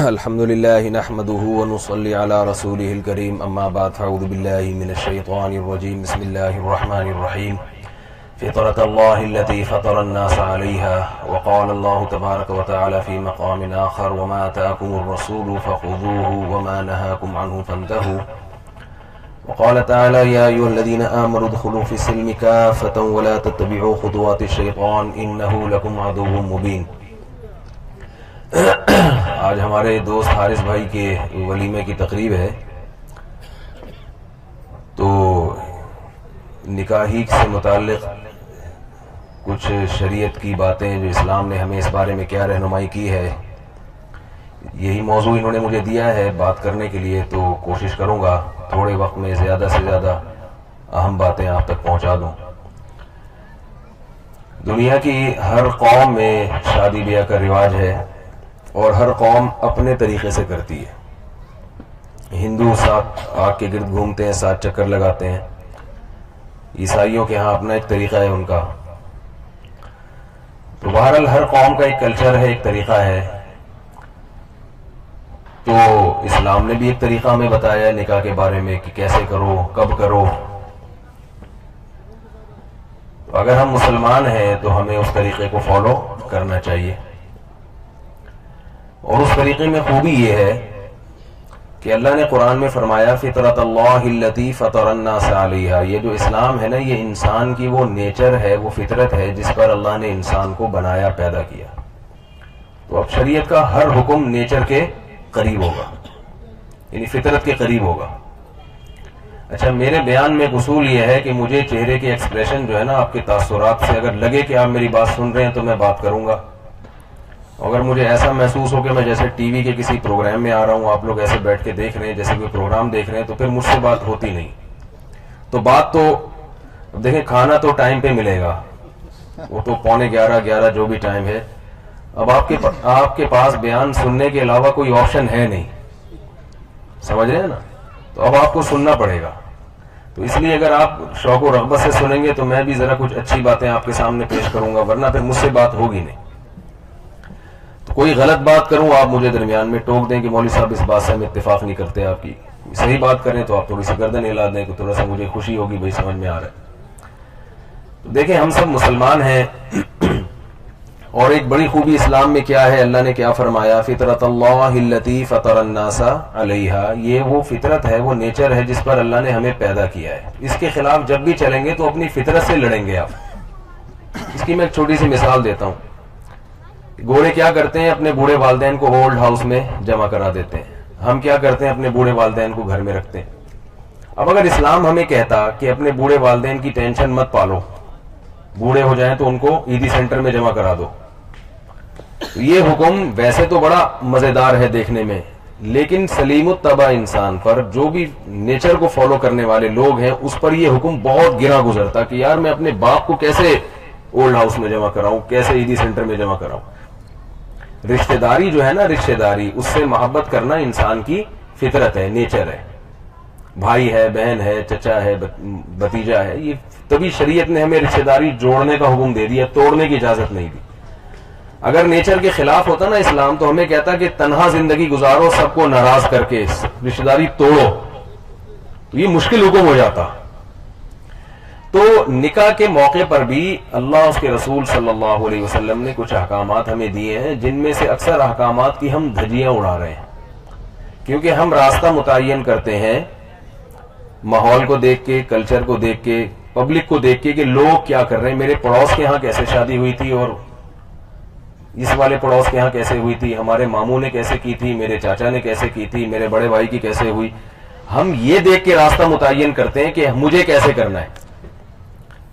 الحمد لله نحمده ونصلي على رسوله الكريم اما بعد فاعوذ بالله من الشيطان الرجيم بسم الله الرحمن الرحيم فطرة الله التي فطر الناس عليها وقال الله تبارك وتعالى في مقام آخر وما آتاكم الرسول فخذوه وما نهاكم عنه فانتهوا وقال تعالى يا أيها الذين آمنوا ادخلوا في السلم كافة ولا تتبعوا خطوات الشيطان إنه لكم عدو مبين۔ آج ہمارے دوست حارث بھائی کے ولیمے کی تقریب ہے، تو نکاحی سے متعلق کچھ شریعت کی باتیں جو اسلام نے ہمیں اس بارے میں کیا رہنمائی کی ہے، یہی موضوع انہوں نے مجھے دیا ہے بات کرنے کے لیے، تو کوشش کروں گا تھوڑے وقت میں زیادہ سے زیادہ اہم باتیں آپ تک پہنچا دوں۔ دنیا کی ہر قوم میں شادی بیاہ کا رواج ہے اور ہر قوم اپنے طریقے سے کرتی ہے۔ ہندو ساتھ آگ کے گرد گھومتے ہیں، ساتھ چکر لگاتے ہیں، عیسائیوں کے ہاں اپنا ایک طریقہ ہے ان کا، تو بہرحال ہر قوم کا ایک کلچر ہے، ایک طریقہ ہے۔ تو اسلام نے بھی ایک طریقہ ہمیں بتایا ہے نکاح کے بارے میں کہ کیسے کرو، کب کرو۔ تو اگر ہم مسلمان ہیں تو ہمیں اس طریقے کو فالو کرنا چاہیے، اور اس طریقے میں خوبی یہ ہے کہ اللہ نے قرآن میں فرمایا فطرت اللہ التی فطر الناس علیہا، یہ جو اسلام ہے نا، یہ انسان کی وہ نیچر ہے، وہ فطرت ہے جس پر اللہ نے انسان کو بنایا، پیدا کیا۔ تو اب شریعت کا ہر حکم نیچر کے قریب ہوگا، یعنی فطرت کے قریب ہوگا۔ اچھا، میرے بیان میں اصول یہ ہے کہ مجھے چہرے کے ایکسپریشن جو ہے نا، آپ کے تاثرات سے اگر لگے کہ آپ میری بات سن رہے ہیں تو میں بات کروں گا، اگر مجھے ایسا محسوس ہو کہ میں جیسے ٹی وی کے کسی پروگرام میں آ رہا ہوں، آپ لوگ ایسے بیٹھ کے دیکھ رہے ہیں جیسے کوئی پروگرام دیکھ رہے ہیں، تو پھر مجھ سے بات ہوتی نہیں۔ تو بات تو دیکھیں، کھانا تو ٹائم پہ ملے گا، وہ تو 11:15 جو بھی ٹائم ہے۔ اب آپ کے پاس بیان سننے کے علاوہ کوئی آپشن ہے نہیں، سمجھ رہے ہیں نا؟ تو اب آپ کو سننا پڑے گا۔ تو اس لیے اگر آپ شوق و رغبت سے سنیں گے تو میں بھی ذرا کچھ اچھی باتیں آپ کے سامنے پیش کروں گا، ورنہ پھر مجھ سے بات ہوگی نہیں۔ تو کوئی غلط بات کروں آپ مجھے درمیان میں ٹوک دیں کہ مولوی صاحب اس بات سے ہم اتفاق نہیں کرتے آپ کی، صحیح بات کریں تو آپ تھوڑی سی گردن ہلا دیں کہ تھوڑا سا مجھے خوشی ہوگی، بھائی سمجھ میں آ رہا ہے۔ تو دیکھیں، ہم سب مسلمان ہیں، اور ایک بڑی خوبی اسلام میں کیا ہے، اللہ نے کیا فرمایا، فطرت اللہ التی فطر الناس علیہا، یہ وہ فطرت ہے، وہ نیچر ہے جس پر اللہ نے ہمیں پیدا کیا ہے۔ اس کے خلاف جب بھی چلیں گے تو اپنی فطرت سے لڑیں گے آپ۔ اس کی میں ایک چھوٹی سی مثال دیتا ہوں۔ گورے کیا کرتے ہیں، اپنے بوڑھے والدین کو اولڈ ہاؤس میں جمع کرا دیتے ہیں، ہم کیا کرتے ہیں، اپنے بوڑھے والدین کو گھر میں رکھتے ہیں۔ اب اگر اسلام ہمیں کہتا کہ اپنے بوڑھے والدین کی ٹینشن مت پالو، بوڑھے ہو جائیں تو ان کو عیدی سینٹر میں جمع کرا دو، تو یہ حکم ویسے تو بڑا مزیدار ہے دیکھنے میں، لیکن سلیم الطبع انسان پر، جو بھی نیچر کو فالو کرنے والے لوگ ہیں، اس پر یہ حکم بہت گرا گزرتا کہ یار میں اپنے باپ کو کیسے اولڈ ہاؤس میں جمع کراؤں، کیسے عیدی سینٹر میں جمع کراؤں۔ رشتہ داری جو ہے نا، رشتہ داری، اس سے محبت کرنا انسان کی فطرت ہے، نیچر ہے۔ بھائی ہے، بہن ہے، چچا ہے، بھتیجا ہے، یہ تبھی شریعت نے ہمیں رشتہ داری جوڑنے کا حکم دے دیا، توڑنے کی اجازت نہیں دی۔ اگر نیچر کے خلاف ہوتا نا اسلام، تو ہمیں کہتا کہ تنہا زندگی گزارو، سب کو ناراض کر کے رشتہ داری توڑو، یہ مشکل حکم ہو جاتا۔ تو نکاح کے موقع پر بھی اللہ، اس کے رسول صلی اللہ علیہ وسلم نے کچھ احکامات ہمیں دیے ہیں، جن میں سے اکثر احکامات کی ہم دھجیاں اڑا رہے ہیں، کیونکہ ہم راستہ متعین کرتے ہیں ماحول کو دیکھ کے، کلچر کو دیکھ کے، پبلک کو دیکھ کے کہ لوگ کیا کر رہے ہیں۔ میرے پڑوس کے ہاں کیسے شادی ہوئی تھی، اور اس والے پڑوس کے ہاں کیسے ہوئی تھی، ہمارے ماموں نے کیسے کی تھی، میرے چاچا نے کیسے کی تھی، میرے بڑے بھائی کی کیسے ہوئی۔ ہم یہ دیکھ کے راستہ متعین کرتے ہیں کہ مجھے کیسے کرنا ہے،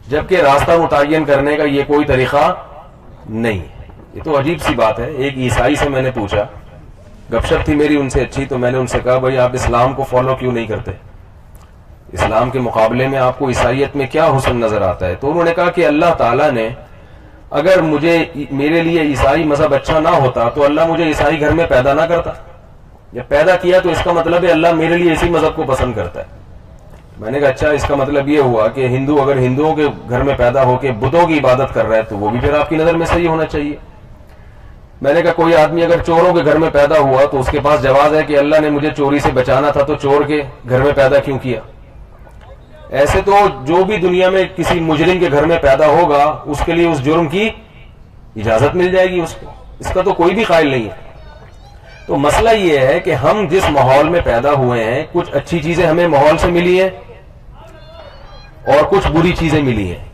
جبکہ راستہ متعین کرنے کا یہ کوئی طریقہ نہیں۔ یہ تو عجیب سی بات ہے۔ ایک عیسائی سے میں نے پوچھا، گپ شپ تھی میری ان سے اچھی، تو میں نے ان سے کہا بھائی آپ اسلام کو فالو کیوں نہیں کرتے، اسلام کے مقابلے میں آپ کو عیسائیت میں کیا حسن نظر آتا ہے؟ تو انہوں نے کہا کہ اللہ تعالیٰ نے اگر میرے لیے عیسائی مذہب اچھا نہ ہوتا تو اللہ مجھے عیسائی گھر میں پیدا نہ کرتا، جب پیدا کیا تو اس کا مطلب ہے اللہ میرے لیے اسی مذہب کو پسند کرتا ہے۔ میں نے کہا اچھا، اس کا مطلب یہ ہوا کہ ہندو اگر ہندوؤں کے گھر میں پیدا ہو کے بتوں کی عبادت کر رہا ہے تو وہ بھی پھر آپ کی نظر میں صحیح ہونا چاہیے۔ میں نے کہا کوئی آدمی اگر چوروں کے گھر میں پیدا ہوا تو اس کے پاس جواز ہے کہ اللہ نے مجھے چوری سے بچانا تھا تو چور کے گھر میں پیدا کیوں کیا؟ ایسے تو جو بھی دنیا میں کسی مجرم کے گھر میں پیدا ہوگا اس کے لیے اس جرم کی اجازت مل جائے گی اس کو، اس کا تو کوئی بھی قائل نہیں ہے۔ تو مسئلہ یہ ہے کہ ہم جس ماحول میں پیدا ہوئے ہیں کچھ اچھی چیزیں ہمیں ماحول سے ملی ہیں اور کچھ بری چیزیں ملی ہیں،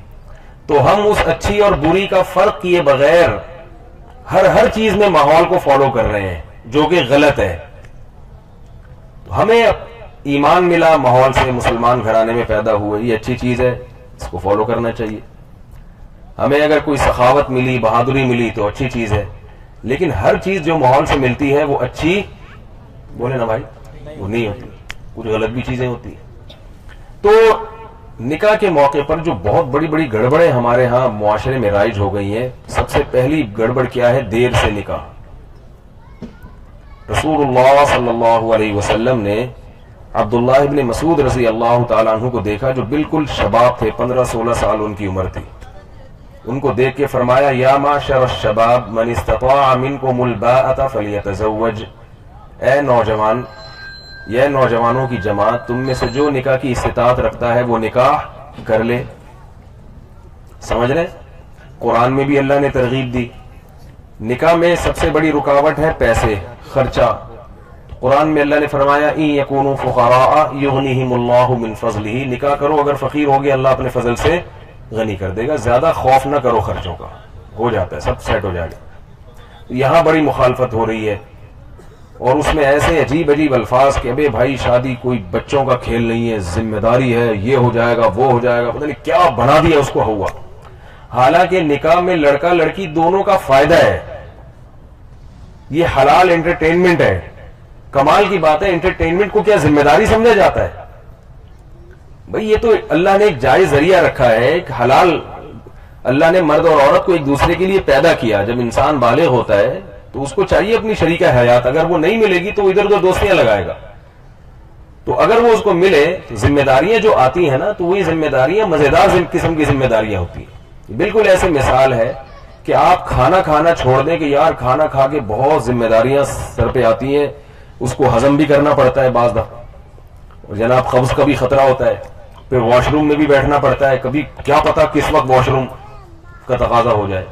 تو ہم اس اچھی اور بری کا فرق کیے بغیر ہر چیز میں ماحول کو فالو کر رہے ہیں جو کہ غلط ہے۔ تو ہمیں ایمان ملا ماحول سے، مسلمان گھرانے میں پیدا ہوئے، یہ اچھی چیز ہے، اس کو فالو کرنا چاہیے۔ ہمیں اگر کوئی سخاوت ملی، بہادری ملی تو اچھی چیز ہے، لیکن ہر چیز جو ماحول سے ملتی ہے وہ اچھی، بولے نا بھائی، وہ نہیں ہوتی، کچھ غلط بھی چیزیں ہوتی ہیں۔ تو نکاح کے موقع پر جو بہت بڑی بڑی گڑبڑیں ہمارے ہاں معاشرے میں رائج ہو گئی ہیں، سب سے پہلی گڑبڑ کیا ہے؟ دیر سے نکاح۔ رسول اللہ صلی اللہ علیہ وسلم نے عبداللہ ابن مسعود رضی اللہ تعالیٰ عنہ کو دیکھا جو بالکل شباب تھے، 15-16 سال ان کی عمر تھی۔ ان کو دیکھ کے فرمایا یا معشر الشباب من استطاع منکم الباءۃ فلیتزوج، اے نوجوان، یہ نوجوانوں کی جماعت، تم میں سے جو نکاح کی استطاعت رکھتا ہے وہ نکاح کر لے۔ سمجھ رہے؟ قرآن میں بھی اللہ نے ترغیب دی۔ نکاح میں سب سے بڑی رکاوٹ ہے پیسے، خرچہ۔ قرآن میں اللہ نے فرمایا ان یکونوا فقراء یغنیہم اللہ من فضلہ، نکاح کرو اگر فقیر ہوگے اللہ اپنے فضل سے غنی کر دے گا، زیادہ خوف نہ کرو خرچوں کا، ہو جاتا ہے، سب سیٹ ہو جائے گا۔ یہاں بڑی مخالفت ہو رہی ہے اور اس میں ایسے عجیب عجیب الفاظ کہ ابے بھائی شادی کوئی بچوں کا کھیل نہیں ہے، ذمہ داری ہے، یہ ہو جائے گا وہ ہو جائے گا، پتہ نہیں کیا بنا دیا اس کو ہوا۔ حالانکہ نکاح میں لڑکا لڑکی دونوں کا فائدہ ہے، یہ حلال انٹرٹینمنٹ ہے۔ کمال کی بات ہے، انٹرٹینمنٹ کو کیا ذمہ داری سمجھا جاتا ہے؟ بھئی یہ تو اللہ نے ایک جائز ذریعہ رکھا ہے، ایک حلال، اللہ نے مرد اور عورت کو ایک دوسرے کے لیے پیدا کیا۔ جب انسان بالغ ہوتا ہے تو اس کو چاہیے اپنی شریکہ حیات، اگر وہ نہیں ملے گی تو ادھر ادھر دوستیاں لگائے گا، تو اگر وہ اس کو ملے تو ذمہ داریاں جو آتی ہیں نا، تو وہی ذمہ داریاں مزیدار قسم کی ذمہ داریاں ہوتی ہیں۔ بالکل ایسے مثال ہے کہ آپ کھانا کھانا چھوڑ دیں کہ یار کھانا کھا کے بہت ذمہ داریاں سر پہ آتی ہیں، اس کو ہضم بھی کرنا پڑتا ہے بعض دفعہ، اور جناب قبض کا بھی خطرہ ہوتا ہے، پھر واش روم میں بھی بیٹھنا پڑتا ہے، کبھی کیا پتا کس وقت واش روم کا تقاضا ہو جائے،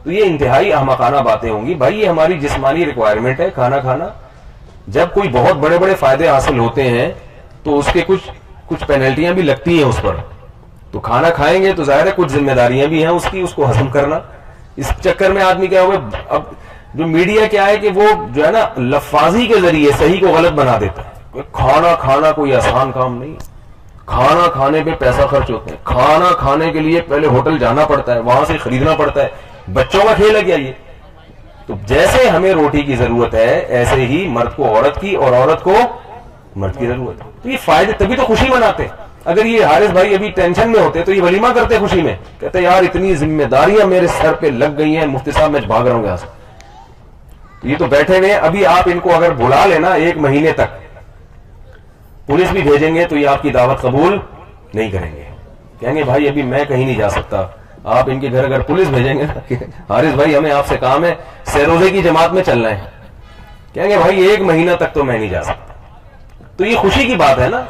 تو یہ انتہائی احمقانہ باتیں ہوں گی۔ بھائی یہ ہماری جسمانی ریکوائرمنٹ ہے کھانا کھانا، جب کوئی بہت بڑے بڑے فائدے حاصل ہوتے ہیں تو اس کے کچھ پینلٹیاں بھی لگتی ہیں اس پر، تو کھانا کھائیں گے تو ظاہر ہے کچھ ذمہ داریاں بھی ہیں اس کی، اس کو ہضم کرنا۔ اس چکر میں آدمی کیا ہوئے، اب جو میڈیا کیا ہے کہ وہ جو ہے نا لفاظی کے ذریعے صحیح کو غلط بنا دیتا ہے۔ کھانا کھانا کوئی آسان کام نہیں، کھانا کھانے پہ پیسہ خرچ ہوتا ہے، کھانا کھانے کے لیے پہلے ہوٹل جانا پڑتا ہے، وہاں سے خریدنا پڑتا ہے، بچوں کا کھیل ہے کیا یہ؟ تو جیسے ہمیں روٹی کی ضرورت ہے ایسے ہی مرد کو عورت کی اور عورت کو مرد کی ضرورت ہے۔ تو یہ فائدے، تبھی تو خوشی مناتے۔ اگر یہ حارث بھائی ابھی ٹینشن میں ہوتے تو یہ ولیمہ کرتے خوشی میں، کہتے یار اتنی ذمہ داریاں میرے سر پہ لگ گئی ہیں، مفتی صاحب میں بھاگ رہا ہوں یہاں سے۔ یہ تو بیٹھے ہوئے، ابھی آپ ان کو اگر بلا لینا 1 مہینے تک، پولیس بھی بھیجیں گے تو یہ آپ کی دعوت قبول نہیں کریں گے، کہیں گے بھائی ابھی میں کہیں نہیں جا سکتا۔ آپ ان کے گھر اگر پولیس بھیجیں گے حارث بھائی ہمیں آپ سے کام ہے، سیروزے کی جماعت میں چلنا ہے، کہیں گے بھائی 1 مہینہ تک تو میں نہیں جا سکتا۔ تو یہ خوشی کی بات ہے نا،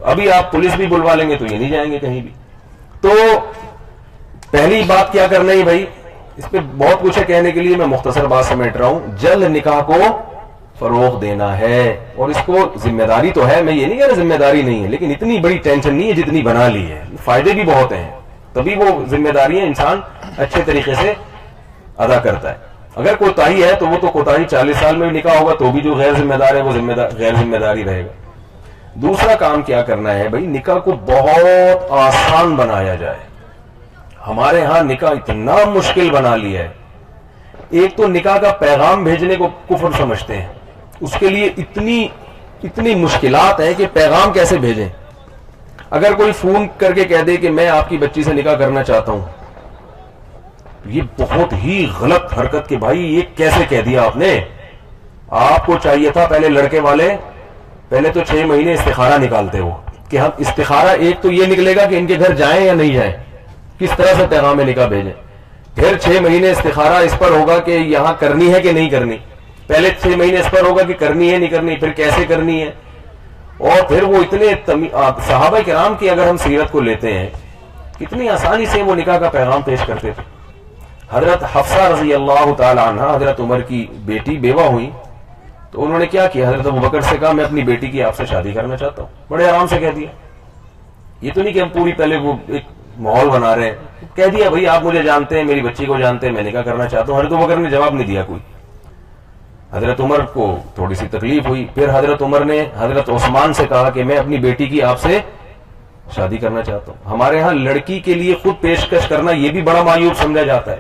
ابھی آپ پولیس بھی بلوا لیں گے تو یہ نہیں جائیں گے کہیں بھی۔ تو پہلی بات کیا کرنا ہے بھائی، اس پہ بہت کچھ ہے کہنے کے لیے، میں مختصر بات سمیٹ رہا ہوں۔ جلد نکاح کو فروغ دینا ہے، اور اس کو ذمہ داری تو ہے، میں یہ نہیں کہہ رہا ذمہ داری نہیں ہے، لیکن اتنی بڑی ٹینشن نہیں ہے جتنی بنا لی ہے، فائدے بھی بہت ہیں، تبھی وہ ذمہ داریاں انسان اچھے طریقے سے ادا کرتا ہے۔ اگر کوتاہی ہے تو وہ تو کوتاہی 40 سال میں بھی نکاح ہوگا تو بھی جو غیر ذمہ دار ہے وہ غیر ذمہ داری رہے گا۔ دوسرا کام کیا کرنا ہے بھائی، نکاح کو بہت آسان بنایا جائے۔ ہمارے ہاں نکاح اتنا مشکل بنا لیا ہے، ایک تو نکاح کا پیغام بھیجنے کو کفر سمجھتے ہیں، اس کے لیے اتنی مشکلات ہیں کہ پیغام کیسے بھیجیں۔ اگر کوئی فون کر کے کہہ دے کہ میں آپ کی بچی سے نکاح کرنا چاہتا ہوں، یہ بہت ہی غلط حرکت کہ بھائی یہ کیسے کہہ دیا آپ نے۔ آپ کو چاہیے تھا پہلے لڑکے والے پہلے تو 6 مہینے استخارہ نکالتے ہو کہ ہم استخارہ، ایک تو یہ نکلے گا کہ ان کے گھر جائیں یا نہیں جائیں، کس طرح سے پیغام نکاح بھیجیں۔ پھر 6 مہینے استخارہ اس پر ہوگا کہ یہاں کرنی ہے کہ نہیں کرنی. پہلے 6 مہینے اس پر ہوگا کہ کرنی ہے نہیں کرنی, پھر کیسے کرنی ہے. اور پھر وہ اتنے صحابہ کرام کی اگر ہم سیرت کو لیتے ہیں کتنی آسانی سے وہ نکاح کا پیغام پیش کرتے تھے. حضرت حفصہ رضی اللہ تعالی عنہ حضرت عمر کی بیٹی بیوہ ہوئی تو انہوں نے کیا کیا, حضرت ابوبکر سے کہا میں اپنی بیٹی کی آپ سے شادی کرنا چاہتا ہوں. بڑے آرام سے کہہ دیا. یہ تو نہیں کہ ہم پوری پہلے وہ ایک ماحول بنا رہے ہیں, کہہ دیا بھائی آپ مجھے جانتے ہیں, میری بچی کو جانتے ہیں, میں نکاح کرنا چاہتا ہوں. حضرت ابوبکر نے جواب نہیں دیا کوئی. حضرت عمر کو تھوڑی سی تکلیف ہوئی. پھر حضرت عمر نے حضرت عثمان سے کہا کہ میں اپنی بیٹی کی آپ سے شادی کرنا چاہتا ہوں. ہمارے ہاں لڑکی کے لیے خود پیشکش کرنا یہ بھی بڑا معیوب سمجھا جاتا ہے.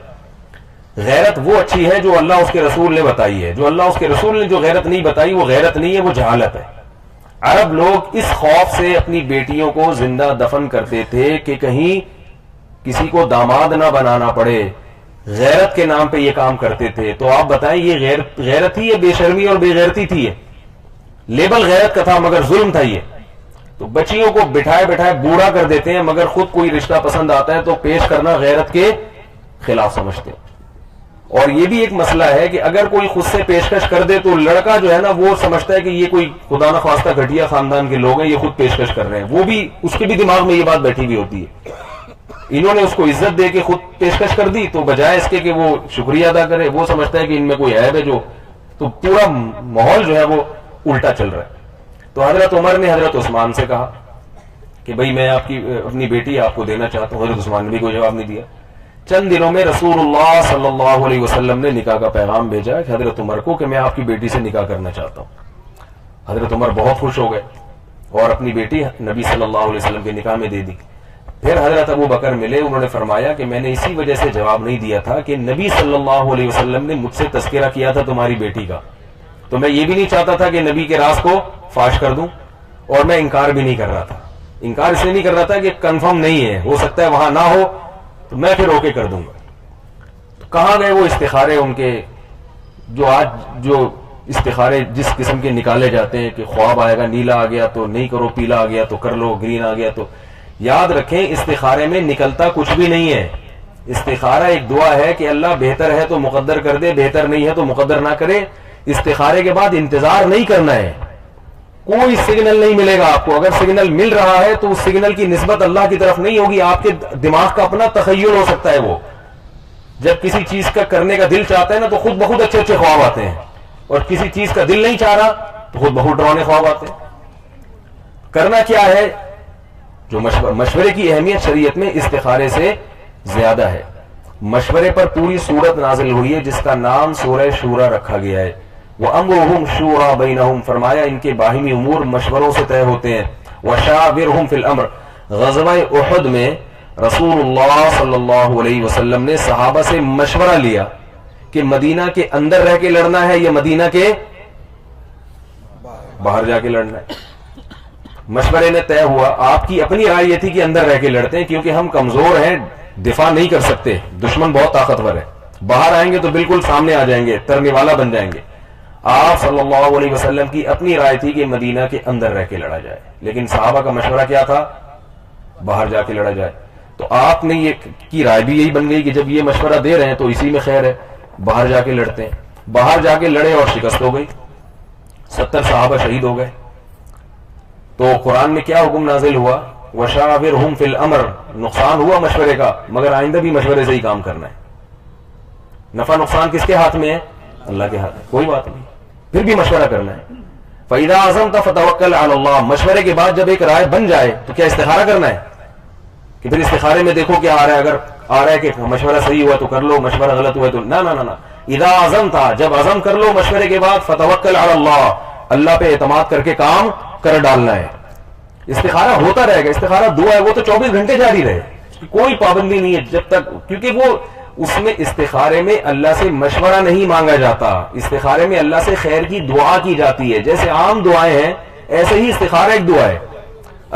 غیرت وہ اچھی ہے جو اللہ اس کے رسول نے بتائی ہے. جو اللہ اس کے رسول نے جو غیرت نہیں بتائی وہ غیرت نہیں ہے, وہ جہالت ہے. عرب لوگ اس خوف سے اپنی بیٹیوں کو زندہ دفن کرتے تھے کہ کہیں کسی کو داماد نہ بنانا پڑے, غیرت کے نام پہ یہ کام کرتے تھے. تو آپ بتائیں یہ غیرت تھی یا بے شرمی اور بے غیرتی تھی؟ یہ لیبل غیرت کا تھا مگر ظلم تھا. یہ تو بچیوں کو بٹھائے بٹھائے بوڑھا کر دیتے ہیں, مگر خود کوئی رشتہ پسند آتا ہے تو پیش کرنا غیرت کے خلاف سمجھتے ہیں. اور یہ بھی ایک مسئلہ ہے کہ اگر کوئی خود سے پیشکش کر دے تو لڑکا جو ہے نا وہ سمجھتا ہے کہ یہ کوئی خدا نہ خواستہ گھٹیا خاندان کے لوگ ہیں, یہ خود پیشکش کر رہے ہیں. وہ بھی اس کے بھی دماغ میں یہ بات بیٹھی ہوئی ہوتی ہے. انہوں نے اس کو عزت دے کے خود پیشکش کر دی تو بجائے اس کے کہ وہ شکریہ ادا کرے وہ سمجھتا ہے کہ ان میں کوئی عیب ہے جو, تو پورا ماحول جو ہے وہ الٹا چل رہا ہے. تو حضرت عمر نے حضرت عثمان سے کہا کہ بھئی میں آپ کی اپنی بیٹی آپ کو دینا چاہتا ہوں. حضرت عثمان نے بھی کوئی جواب نہیں دیا. چند دنوں میں رسول اللہ صلی اللہ علیہ وسلم نے نکاح کا پیغام بھیجا کہ حضرت عمر کو کہ میں آپ کی بیٹی سے نکاح کرنا چاہتا ہوں. حضرت عمر بہت خوش ہو گئے اور اپنی بیٹی نبی صلی اللہ علیہ وسلم کے نکاح میں دے دی. پھر حضرت ابو بکر ملے, انہوں نے فرمایا کہ میں نے اسی وجہ سے جواب نہیں دیا تھا کہ نبی صلی اللہ علیہ وسلم نے مجھ سے تذکرہ کیا تھا تمہاری بیٹی کا, تو میں یہ بھی نہیں چاہتا تھا کہ نبی کے راز کو فاش کر دوں, اور میں انکار بھی نہیں کر رہا تھا. انکار اس لیے نہیں کر رہا تھا کہ کنفرم نہیں ہے, ہو سکتا ہے وہاں نہ ہو تو میں پھر اوکے کر دوں گا. تو کہاں گئے وہ استخارے ان کے جو آج جو استخارے جس قسم کے نکالے جاتے ہیں کہ خواب آئے گا, نیلا آ گیا تو نہیں کرو, پیلا آ گیا تو کر لو, گرین آ گیا تو. یاد رکھیں استخارے میں نکلتا کچھ بھی نہیں ہے. استخارہ ایک دعا ہے کہ اللہ بہتر ہے تو مقدر کر دے, بہتر نہیں ہے تو مقدر نہ کرے. استخارے کے بعد انتظار نہیں کرنا ہے, کوئی سگنل نہیں ملے گا آپ کو. اگر سگنل مل رہا ہے تو اس سگنل کی نسبت اللہ کی طرف نہیں ہوگی, آپ کے دماغ کا اپنا تخیل ہو سکتا ہے. وہ جب کسی چیز کا کرنے کا دل چاہتا ہے نا تو خود بخود اچھے اچھے خواب آتے ہیں, اور کسی چیز کا دل نہیں چاہ رہا تو خود بخود ڈرانے خواب آتے ہیں. کرنا کیا ہے؟ جو مشورے کی اہمیت شریعت میں استخارے سے زیادہ ہے. مشورے پر پوری سورت نازل ہوئی ہے جس کا نام سورہ شورا رکھا گیا ہے. وَأَمْرُهُمْ شُورَىٰ بَيْنَهُمْ, فرمایا ان کے باہمی امور مشوروں سے طے ہوتے ہیں. وَشَاوِرْهُمْ فِي الْأَمْرِ, غزوہ احد میں رسول اللہ صلی اللہ علیہ وسلم نے صحابہ سے مشورہ لیا کہ مدینہ کے اندر رہ کے لڑنا ہے یا مدینہ کے باہر جا کے لڑنا ہے. مشورے میں طے ہوا, آپ کی اپنی رائے یہ تھی کہ اندر رہ کے لڑتے ہیں کیونکہ ہم کمزور ہیں, دفاع نہیں کر سکتے, دشمن بہت طاقتور ہے, باہر آئیں گے تو بالکل سامنے آ جائیں گے, ترنے والا بن جائیں گے. آپ صلی اللہ علیہ وسلم کی اپنی رائے تھی کہ مدینہ کے اندر رہ کے لڑا جائے, لیکن صحابہ کا مشورہ کیا تھا؟ باہر جا کے لڑا جائے. تو آپ نے یہ کی رائے بھی یہی بن گئی کہ جب یہ مشورہ دے رہے ہیں تو اسی میں خیر ہے, باہر جا کے لڑتے ہیں. باہر جا کے لڑے اور شکست ہو گئی, 70 صحابہ شہید ہو گئے. تو قرآن میں کیا حکم نازل ہوا؟ وَشَاوِرْهُمْ فِي الْأَمْرِ, نقصان ہوا مشورے کا مگر آئندہ بھی مشورے سے ہی کام کرنا ہے. نفع نقصان کس کے ہاتھ میں ہے؟ اللہ کے ہاتھ میں. کوئی بات نہیں, پھر بھی مشورہ کرنا ہے. فَإِذَا عَزَمْتَ فَتَوَكَّلْ عَلَى اللَّهِ, مشورے کے بعد جب ایک رائے بن جائے تو کیا استخارہ کرنا ہے کہ پھر استخارے میں دیکھو کیا آ رہا ہے, اگر آ رہا ہے کہ مشورہ صحیح ہوا تو کر لو, مشورہ غلط ہوا تو نہ. اذا عزمت, جب عزم کر لو مشورے کے بعد, فتوکل علی اللہ, اللہ پہ اعتماد کر کے کام کر ڈالنا ہے. استخارہ ہوتا رہے گا, استخارہ دعا ہے وہ تو 24 گھنٹے جاری رہے, کوئی پابندی نہیں ہے جب تک, کیونکہ وہ اس میں استخارے میں اللہ سے مشورہ نہیں مانگا جاتا, استخارے میں اللہ سے خیر کی دعا کی جاتی ہے. جیسے عام دعائیں ہیں ایسے ہی استخارہ ایک دعا ہے.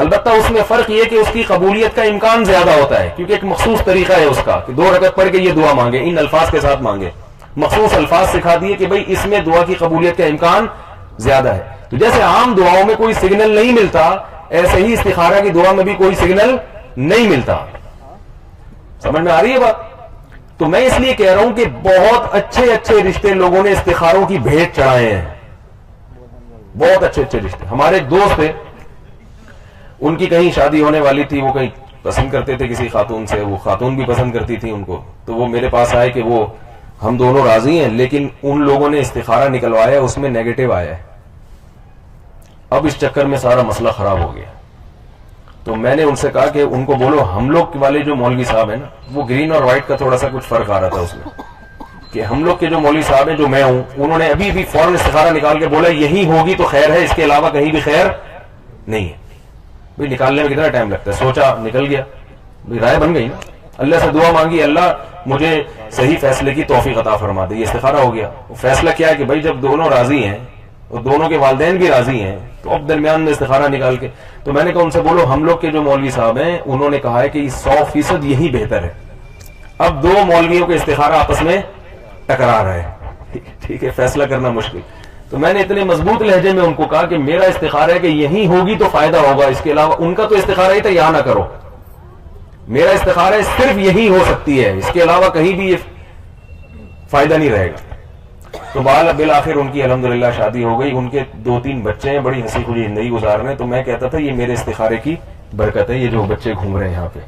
البتہ اس میں فرق یہ کہ اس کی قبولیت کا امکان زیادہ ہوتا ہے کیونکہ ایک مخصوص طریقہ ہے اس کا کہ 2 رکعت پڑھ کے یہ دعا مانگے, ان الفاظ کے ساتھ مانگے, مخصوص الفاظ سکھا دیے کہ بھئی اس میں دعا کی قبولیت کا امکان زیادہ ہے. تو جیسے عام دعاؤں میں کوئی سگنل نہیں ملتا ایسے ہی استخارہ کی دعا میں بھی کوئی سگنل نہیں ملتا. سمجھ میں آ رہی ہے بات؟ تو میں اس لیے کہہ رہا ہوں کہ بہت اچھے اچھے رشتے لوگوں نے استخاروں کی بھیٹ چڑھائے ہیں، بہت اچھے اچھے رشتے. ہمارے ایک دوست تھے، ان کی کہیں شادی ہونے والی تھی، وہ کہیں پسند کرتے تھے کسی خاتون سے، وہ خاتون بھی پسند کرتی تھی ان کو، تو وہ میرے پاس آئے کہ وہ ہم دونوں راضی ہیں لیکن ان لوگوں نے استخارہ نکلوایا اس میں نیگیٹو آیا ہے. اب اس چکر میں سارا مسئلہ خراب ہو گیا. تو میں نے ان سے کہا کہ ان کو بولو ہم لوگ والے جو مولوی صاحب ہیں نا، وہ گرین اور وائٹ کا تھوڑا سا کچھ فرق آ رہا تھا اس میں، کہ ہم لوگ کے جو مولوی صاحب ہیں جو میں ہوں، انہوں نے ابھی بھی فوراً استخارہ نکال کے بولا یہی ہوگی تو خیر ہے، اس کے علاوہ کہیں بھی خیر نہیں ہے. بھائی نکالنے میں کتنا ٹائم لگتا ہے، سوچا نکل گیا، بھائی رائے بن گئی نا. اللہ سے دعا مانگی اللہ مجھے صحیح فیصلے کی توفیق عطا فرما دے، یہ استخارہ ہو گیا. فیصلہ کیا ہے کہ بھائی جب دونوں راضی ہیں اور دونوں کے والدین بھی راضی ہیں تو اب درمیان میں استخارہ نکال کے، تو میں نے کہا ان سے بولو ہم لوگ کے جو مولوی صاحب ہیں انہوں نے کہا ہے کہ 100% یہی بہتر ہے. اب دو مولویوں کے استخارہ آپس میں ٹکرا رہے ہیں، ٹھیک ہے، فیصلہ کرنا مشکل. تو میں نے اتنے مضبوط لہجے میں ان کو کہا کہ میرا استخارہ ہے کہ یہی ہوگی تو فائدہ ہوگا، اس کے علاوہ ان کا تو استخارہ ہی تھا یہاں نہ کرو، میرا استخارہ ہے صرف یہی ہو سکتی ہے، اس کے علاوہ کہیں بھی یہ فائدہ نہیں رہے گا. تو بالآخر ان کی الحمدللہ شادی ہو گئی، ان کے 2-3 بچے ہیں، بڑی ہنسی خوشی زندگی گزار رہے ہیں. تو میں کہتا تھا یہ میرے استخارے کی برکت ہے، یہ جو بچے گھوم رہے ہیں یہاں پہ.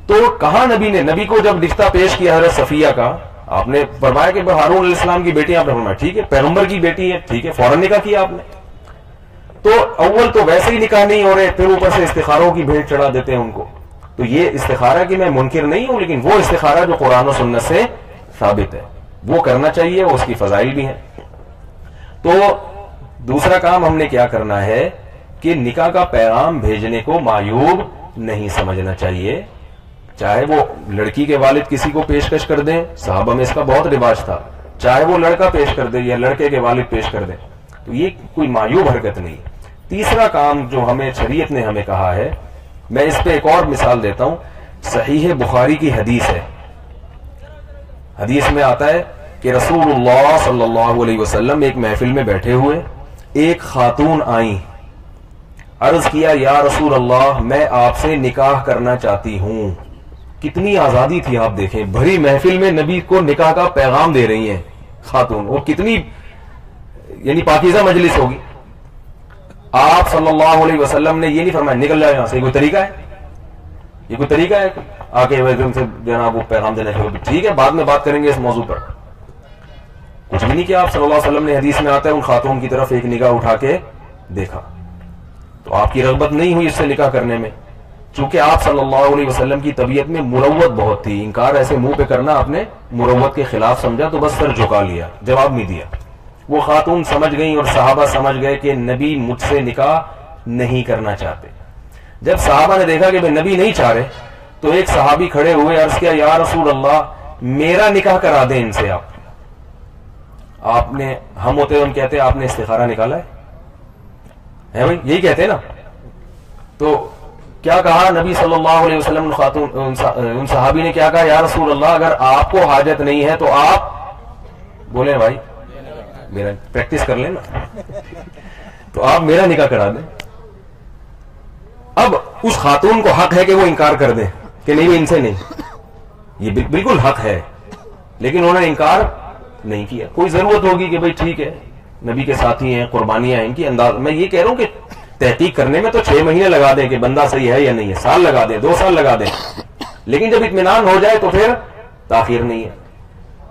تو کہاں نبی کو جب رشتہ پیش کیا حضرت صفیہ کا، آپ نے فرمایا کہ ہارون علیہ السلام کی بیٹی، آپ نے فرمایا ٹھیک ہے، پیغمبر کی بیٹی ہے، ٹھیک ہے، فوراً نکاح کیا آپ نے. تو اول تو ویسے ہی نکاح نہیں ہو رہے، پھر اوپر سے استخاروں کی بھیٹ چڑھا دیتے ہیں ان کو. تو یہ استخارہ کی میں منکر نہیں ہوں، لیکن وہ استخارہ جو قرآن و سنت سے ثابت ہے وہ کرنا چاہیے، وہ اس کی فضائل بھی ہیں. تو دوسرا کام ہم نے کیا کرنا ہے کہ نکاح کا پیغام بھیجنے کو معیوب نہیں سمجھنا چاہیے. چاہے وہ لڑکی کے والد کسی کو پیشکش کر دیں، صحابہ میں اس کا بہت رواج تھا، چاہے وہ لڑکا پیش کر دے یا لڑکے کے والد پیش کر دیں، تو یہ کوئی معیوب حرکت نہیں. تیسرا کام جو ہمیں شریعت نے ہمیں کہا ہے، میں اس پہ ایک اور مثال دیتا ہوں. صحیح بخاری کی حدیث ہے، حدیث میں آتا ہے کہ رسول اللہ صلی اللہ علیہ وسلم ایک محفل میں بیٹھے ہوئے، ایک خاتون آئیں، عرض کیا یا رسول اللہ میں آپ سے نکاح کرنا چاہتی ہوں. کتنی آزادی تھی، آپ دیکھیں بھری محفل میں نبی کو نکاح کا پیغام دے رہی ہیں خاتون، اور کتنی یعنی پاکیزہ مجلس ہوگی. آپ صلی اللہ علیہ وسلم نے یہ نہیں فرمایا نکل جائے یہاں سے. کوئی طریقہ ہے؟ یہ کوئی طریقہ ہے آ کے سے جناب وہ پیغام دینا چاہیے ٹھیک ہے بعد میں بات کریں گے اس موضوع پر؟ کچھ بھی نہیں کیا. آپ صلی اللہ علیہ وسلم نے حدیث میں آتا ہے ان خاتون کی طرف ایک نگاہ اٹھا کے دیکھا، تو آپ کی رغبت نہیں ہوئی اس سے نکاح کرنے میں، چونکہ آپ صلی اللہ علیہ وسلم کی طبیعت میں مروت بہت تھی. انکار ایسے منہ پہ کرنا آپ نے مروت کے خلاف سمجھا تو بس سر جھکا لیا، جواب نہیں دیا. وہ خاتون سمجھ گئیں اور صحابہ سمجھ گئے کہ نبی مجھ سے نکاح نہیں کرنا چاہتے. جب صحابہ نے دیکھا کہ نبی نہیں چاہ رہے تو ایک صحابی کھڑے ہوئے، عرض کیا یا رسول اللہ میرا نکاح کرا دیں ان سے. آپ نے ہم ہوتے ہم کہتے آپ نے استخارہ نکالا ہے بھائی، یہی کہتے ہیں نا. تو کیا کہا نبی صلی اللہ علیہ وسلم ان صحابی نے کیا کہا، یا رسول اللہ اگر آپ کو حاجت نہیں ہے تو آپ بولیں بھائی میرا پریکٹس کر لیں نا، تو آپ میرا نکاح کرا دیں. اب اس خاتون کو حق ہے کہ وہ انکار کر دیں کہ نہیں ان سے نہیں، یہ بالکل حق ہے، لیکن انہوں نے انکار نہیں کیا. کوئی ضرورت ہوگی کہ بھئی ٹھیک ہے نبی کے ساتھی ہیں، قربانیاں ہیں ان کی انداز. میں یہ کہہ رہا ہوں کہ تحقیق کرنے میں تو 6 مہینے لگا دیں کہ بندہ صحیح ہے یا نہیں ہے، سال لگا دیں، 2 سال لگا دیں، لیکن جب اطمینان ہو جائے تو پھر تاخیر نہیں ہے.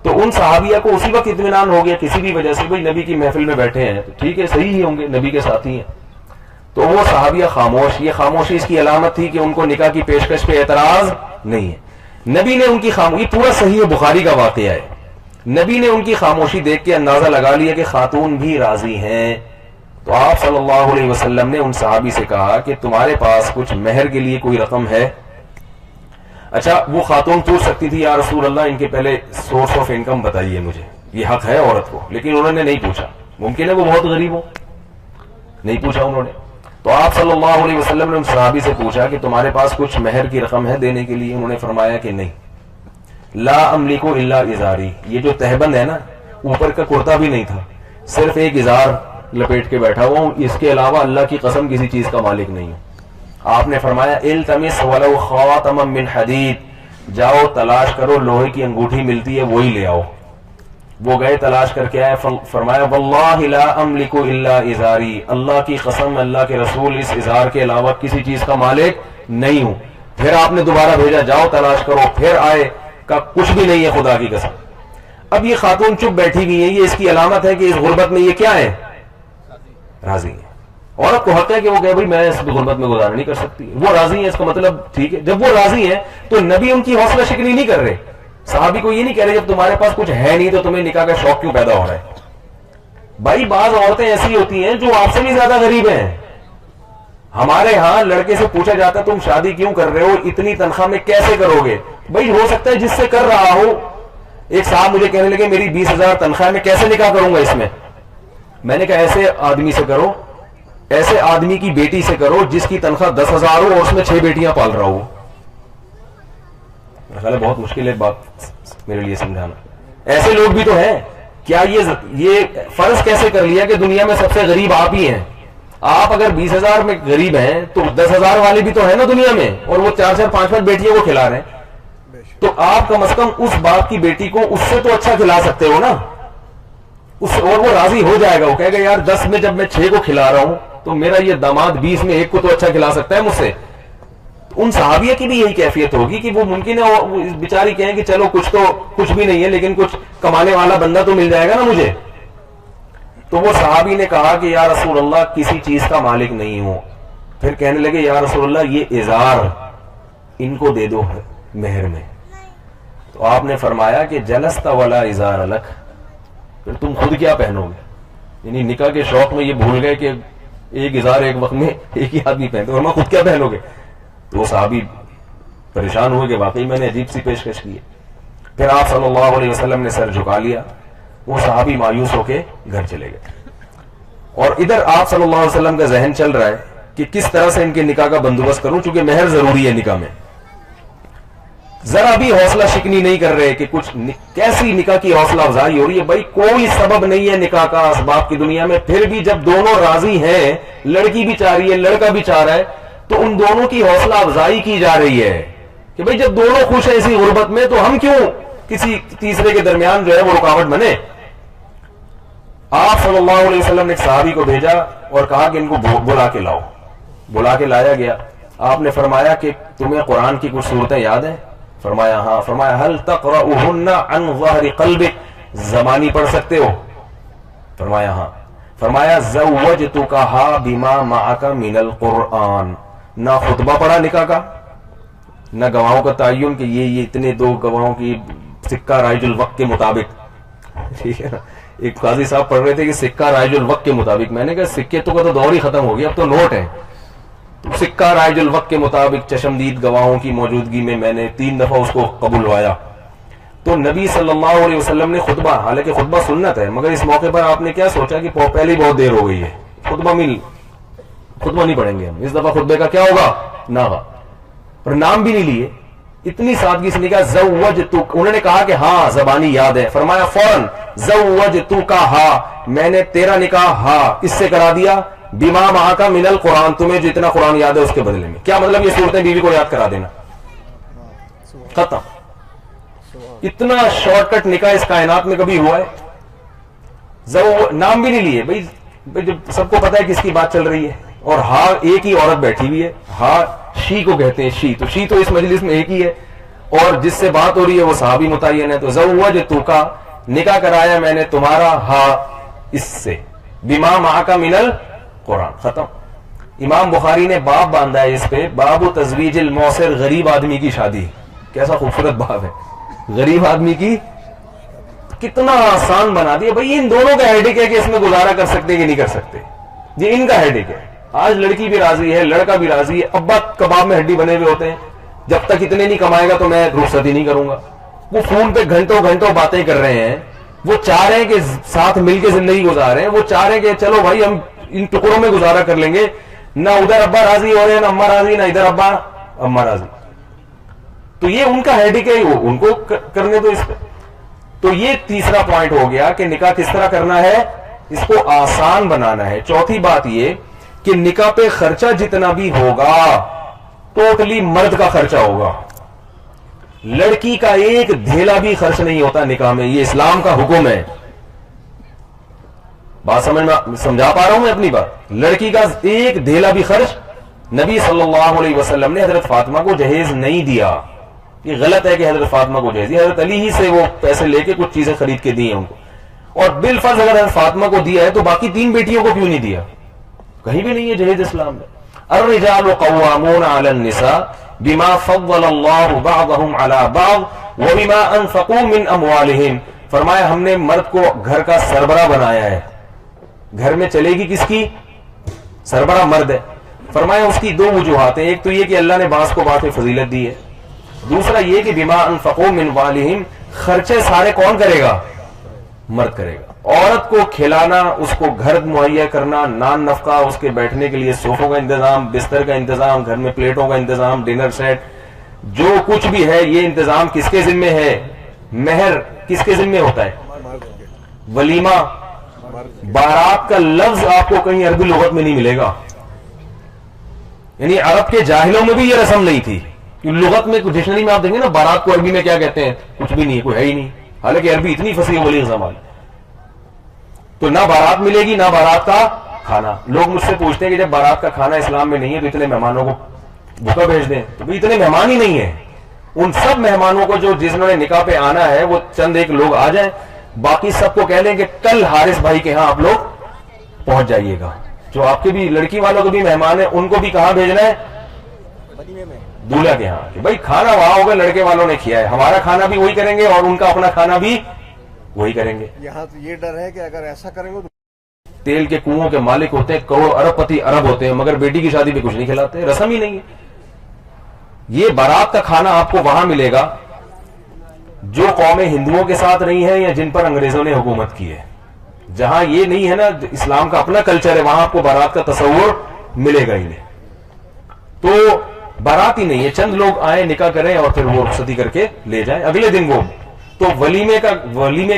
تو ان صحابیہ کو اسی وقت اطمینان ہو گیا کسی بھی وجہ سے، بھئی نبی کی محفل میں بیٹھے ہیں تو ٹھیک ہے صحیح ہی ہوں گے، نبی کے ساتھی ہیں. تو وہ صحابیہ خاموش. یہ خاموشی اس کی علامت تھی کہ ان کو نکاح کی پیشکش پہ اعتراض نہیں ہے. نبی نے ان کی خاموشی، پورا صحیح بخاری کا واقعہ ہے، نبی نے ان کی خاموشی دیکھ کے اندازہ لگا لیا کہ خاتون بھی راضی ہیں. تو آپ صلی اللہ علیہ وسلم نے ان صحابی سے کہا کہ تمہارے پاس کچھ مہر کے لیے کوئی رقم ہے؟ اچھا وہ خاتون پوچھ سکتی تھی یا رسول اللہ ان کے پہلے سورس آف انکم بتائیے مجھے، یہ حق ہے عورت کو، لیکن انہوں نے نہیں پوچھا. ممکن ہے وہ بہت غریب ہو، نہیں پوچھا انہوں نے. تو آپ صلی اللہ علیہ وسلم نے ان صحابی سے پوچھا کہ تمہارے پاس کچھ مہر کی رقم ہے دینے کے لیے؟ انہوں نے فرمایا کہ نہیں. لا املک الا ازاری، یہ جو تہبند ہے نا، اوپر کا کرتا بھی نہیں تھا، صرف ایک ازار لپیٹ کے بیٹھا ہوا ہوں، اس کے علاوہ اللہ کی قسم کسی چیز کا مالک نہیں ہوں. آپ نے فرمایا التمس ولو خاتما من حدید، جاؤ تلاش کرو، لوہے کی انگوٹھی ملتی ہے وہی لے آؤ. وہ گئے تلاش کر کے آئے. فرمایا واللہ لا املک الا ازاری، اللہ کی قسم اللہ کے رسول اس ازار کے علاوہ کسی چیز کا مالک نہیں ہوں. پھر آپ نے دوبارہ بھیجا جاؤ تلاش کرو، پھر آئے کہ کچھ بھی نہیں ہے خدا کی قسم. اب یہ خاتون چپ بیٹھی ہوئی ہے، یہ اس کی علامت ہے کہ اس غربت میں یہ کیا ہے؟ راضی ہے. عورت کو حق ہے کہ وہ کہے بھائی میں اس غربت میں گزارا نہیں کر سکتی، وہ راضی ہے، اس کا مطلب ٹھیک ہے. جب وہ راضی ہے تو نبی ان کی حوصلہ شکنی نہیں کر رہے. صحابی کو یہ نہیں کہہ رہے جب تمہارے پاس کچھ ہے نہیں تو تمہیں نکاح کا شوق کیوں پیدا ہو رہا ہے. بھائی بعض عورتیں ایسی ہوتی ہیں جو آپ سے بھی زیادہ غریب ہیں. ہمارے ہاں لڑکے سے پوچھا جاتا ہے تم شادی کیوں کر رہے ہو، اتنی تنخواہ میں کیسے کرو گے؟ بھائی ہو سکتا ہے جس سے کر رہا ہو. ایک صاحب مجھے کہنے لگے میری 20,000 تنخواہ میں کیسے نکاح کروں گا اس میں نے کہا ایسے آدمی سے کرو، ایسے آدمی کی بیٹی سے کرو جس کی تنخواہ 10,000 ہو اور اس میں 6 بیٹیاں پال رہا ہو. میرا خیال ہے بہت مشکل ہے بات میرے لیے سمجھانا. ایسے لوگ بھی تو ہیں. کیا یہ فرض کیسے کر لیا کہ دنیا میں سب سے غریب آپ ہی ہیں؟ آپ اگر 20,000 میں غریب ہیں تو 10,000 والے بھی تو ہیں نا دنیا میں، اور وہ 4-4 5-5 بیٹیوں کو کھلا رہے ہیں. تو آپ کم از کم اس باپ کی بیٹی کو اس سے تو اچھا کھلا سکتے ہو نا، اور وہ راضی ہو جائے گا. وہ کہے گا یار 10 میں جب میں 6 کو کھلا رہا ہوں تو میرا یہ داماد 20 میں 1 کو تو اچھا کھلا سکتا ہے مجھ سے. ان صحابیہ کی بھی یہی کیفیت ہوگی کہ وہ ممکن ہے بیچاری کہیں کہ چلو کچھ بھی نہیں ہے لیکن کچھ کمانے والا بندہ تو مل جائے گا نا مجھے. تو وہ صحابی نے کہا کہ یا رسول اللہ کسی چیز کا مالک نہیں ہوں. پھر کہنے لگے یا رسول اللہ یہ ازار ان کو دے دو مہر میں. تو آپ نے فرمایا کہ جلست ولا ازار لک، پھر تم خود کیا پہنو گے؟ یعنی نکاح کے شوق میں یہ بھول گئے کہ ایک ازار ایک وقت میں ایک ہی آدمی پہنتے، اور میں خود کیا پہنو گے؟ تو وہ صحابی پریشان ہوئے کہ واقعی میں نے عجیب سی پیشکش کی ہے. پھر آپ صلی اللہ علیہ وسلم نے سر جھکا لیا. وہ صحابی مایوس ہو کے گھر چلے گئے. اور ادھر آپ صلی اللہ علیہ وسلم کا ذہن چل رہا ہے کہ کس طرح سے ان کے نکاح کا بندوبست کروں، چونکہ مہر ضروری ہے نکاح میں. ذرا بھی حوصلہ شکنی نہیں کر رہے کہ کچھ کیسی نکاح کی حوصلہ افزائی ہو رہی ہے. بھائی کوئی سبب نہیں ہے نکاح کا اسباب کی دنیا میں، پھر بھی جب دونوں راضی ہیں، لڑکی بھی چاہ رہی ہے لڑکا بھی چاہ رہا ہے، تو ان دونوں کی حوصلہ افزائی کی جا رہی ہے کہ بھئی جب دونوں خوش ہیں اسی غربت میں تو ہم کیوں کسی تیسرے کے درمیان جو ہے وہ رکاوٹ بنے. آپ صلی اللہ علیہ وسلم نے ایک صحابی کو بھیجا اور کہا کہ ان کو بلا کے لاؤ. بلا کے لایا گیا. آپ نے فرمایا کہ تمہیں قرآن کی کچھ صورتیں یاد ہیں؟ فرمایا ہاں. فرمایا هل تقرؤهن عن ظهر قلبك، زبانی پڑھ سکتے ہو؟ فرمایا ہاں. فرمایا زوجتکها بما معك من القرآن، نہ خطبہ پڑھا نکاح کا، نہ گواہوں کا تعین کہ یہ اتنے 2 گواہوں کی سکہ رائج الوقت کے مطابق. ٹھیک ہے نا. ایک قاضی صاحب پڑھ رہے تھے کہ سکہ رائج الوقت کے مطابق. میں نے کہا سکے تو کا تو دور ہی ختم ہو گیا، اب تو نوٹ ہے. تو سکہ رائج الوقت کے مطابق چشمدید گواہوں کی موجودگی میں میں نے 3 دفعہ اس کو قبولوایا. تو نبی صلی اللہ علیہ وسلم نے خطبہ، حالانکہ خطبہ سنت ہے، مگر اس موقع پر آپ نے کیا سوچا کہ پہلے ہی بہت دیر ہو گئی ہے، خطبہ نہیں پڑھیں گے ہم اس دفعہ. خطبے کا کیا ہوگا؟ ناغا. پر نام بھی نہیں لیے. اتنی سادگی سے نکاح. زوجتک، انہوں نے کہا کہ ہاں زبانی یاد ہے. فرمایا فوراً زوجتکہا، میں نے تیرا نکاح ہاں اس سے کرا دیا، بما معک من القرآن، تمہیں جو اتنا قرآن یاد ہے اس کے بدلے میں. کیا مطلب؟ یہ صورتیں بیوی کو یاد کرا دینا، ختم. اتنا شارٹ کٹ نکاح اس کائنات میں کبھی ہوا ہے؟ نام بھی نہیں لیے. بھائی جب سب کو پتا ہے کس کی بات چل رہی ہے، اور ہاں ایک ہی عورت بیٹھی ہوئی ہے. ہاں شی کو کہتے ہیں، شی تو اس مجلس میں ایک ہی ہے، اور جس سے بات ہو رہی ہے وہ صحابی متعین ہے. تو زوجتکا، نکاح کرایا میں نے تمہارا ہاں اس سے، بما معک من القرآن، ختم. امام بخاری نے باب باندھا ہے اس پہ، باب تزویج المعسر، غریب آدمی کی شادی. کیسا خوبصورت باب ہے. غریب آدمی کی کتنا آسان بنا دیا. بھائی ان دونوں کا ہیڈک ہے کہ اس میں گزارا کر سکتے کہ نہیں کر سکتے، یہ ان کا ہیڈک ہے. آج لڑکی بھی راضی ہے، لڑکا بھی راضی ہے. ابا کباب میں ہڈی بنے ہوئے ہوتے ہیں، جب تک اتنے نہیں کمائے گا تو میں رخصتی نہیں کروں گا. وہ فون پہ گھنٹوں باتیں کر رہے ہیں. وہ چاہ رہے ہیں کہ ساتھ مل کے زندگی گزارے ہیں. وہ چاہ رہے ہیں کہ چلو بھائی ہم ان ٹکڑوں میں گزارا کر لیں گے. نہ ادھر ابا راضی ہو رہے ہیں، نہ اماں راضی، نہ ادھر ابا اماں راضی. تو یہ ان کا ہیڈک ہے، ان کو کرنے دو اس پہ. تو یہ تیسرا پوائنٹ ہو گیا کہ نکاح کس طرح کرنا ہے، اس کو آسان بنانا ہے. چوتھی بات یہ کہ نکاح پہ خرچہ جتنا بھی ہوگا ٹوٹلی مرد کا خرچہ ہوگا. لڑکی کا ایک دھیلا بھی خرچ نہیں ہوتا نکاح میں، یہ اسلام کا حکم ہے. بات سمجھا پا رہا ہوں میں اپنی بات؟ لڑکی کا ایک دھیلا بھی خرچ نبی صلی اللہ علیہ وسلم نے حضرت فاطمہ کو جہیز نہیں دیا. یہ غلط ہے کہ حضرت فاطمہ کو جہیز دیا، حضرت علی ہی سے وہ پیسے لے کے کچھ چیزیں خرید کے دی ہیں ان کو. اور بالفرض اگر حضرت فاطمہ کو دیا ہے تو باقی 3 بیٹیوں کو کیوں نہیں دیا؟ کہیں بھی نہیں ہے جہیز اسلام میں. الرجال قوامون علی النساء بما فضل اللہ بعضهم علی بعض وبما انفقوا من اموالهم. فرمایا ہم نے مرد کو گھر کا سربراہ بنایا ہے. گھر میں چلے گی کس کی؟ سربراہ مرد ہے. فرمایا اس کی 2 وجوہات ہیں. ایک تو یہ کہ اللہ نے بعض کو بعض میں فضیلت دی ہے. دوسرا یہ کہ بما انفقوا من اموالهم، خرچے سارے کون کرے گا؟ مرد کرے گا. عورت کو کھلانا، اس کو گھر مہیا کرنا، نان نفقہ، اس کے بیٹھنے کے لیے صوفوں کا انتظام، بستر کا انتظام، گھر میں پلیٹوں کا انتظام، ڈنر سیٹ، جو کچھ بھی ہے یہ انتظام کس کے ذمہ ہے؟ مہر کس کے ذمہ ہوتا ہے؟ ولیمہ. بارات کا لفظ آپ کو کہیں عربی لغت میں نہیں ملے گا. یعنی عرب کے جاہلوں میں بھی یہ رسم نہیں تھی. لغت میں ڈکشنری میں آپ دیکھیں نا بارات کو عربی میں کیا کہتے ہیں؟ کچھ بھی نہیں ہے، کوئی ہے ہی نہیں. حالانکہ عربی اتنی فصیح و بلیغ زبان. تو نہ بارات ملے گی نہ بارات کا کھانا. لوگ مجھ سے پوچھتے ہیں کہ جب بارات کا کھانا اسلام میں نہیں ہے تو اتنے مہمانوں کو بھوکا بھیج دیں. تو بھائی اتنے مہمان ہی نہیں ہیں. ان سب مہمانوں کو جو جنہوں نے نکاح پہ آنا ہے وہ چند ایک لوگ آ جائیں، باقی سب کو کہہ دیں کہ کل حارث بھائی کے ہاں آپ لوگ پہنچ جائیے گا. جو آپ کے بھی لڑکی والوں کے بھی مہمان ہیں ان کو بھی کہاں بھیجنا ہے؟ دولہا کے ہاں. کہ بھائی کھانا وہاں ہوگا لڑکے والوں نے کیا ہے، ہمارا کھانا بھی وہی کریں گے اور ان کا اپنا کھانا بھی وہی کریں گے. یہاں تو یہ ڈر ہے کہ اگر ایسا کریں گے تو تیل کے کنووں کے مالک ہوتے ہیں، کروڑ ارب پتی عرب ہوتے ہیں، مگر بیٹی کی شادی پہ کچھ نہیں کھلاتے، رسم ہی نہیں ہے. یہ بارات کا کھانا آپ کو وہاں ملے گا جو قومیں ہندوؤں کے ساتھ رہی ہیں یا جن پر انگریزوں نے حکومت کی ہے. جہاں یہ نہیں ہے نا، اسلام کا اپنا کلچر ہے، وہاں آپ کو بارات کا تصور ملے گا ہی نہیں. تو بارات ہی نہیں ہے، چند لوگ آئیں نکاح کریں اور پھر وہ رخصتی کر کے لے جائیں اگلے دن وہ. تو ولیمے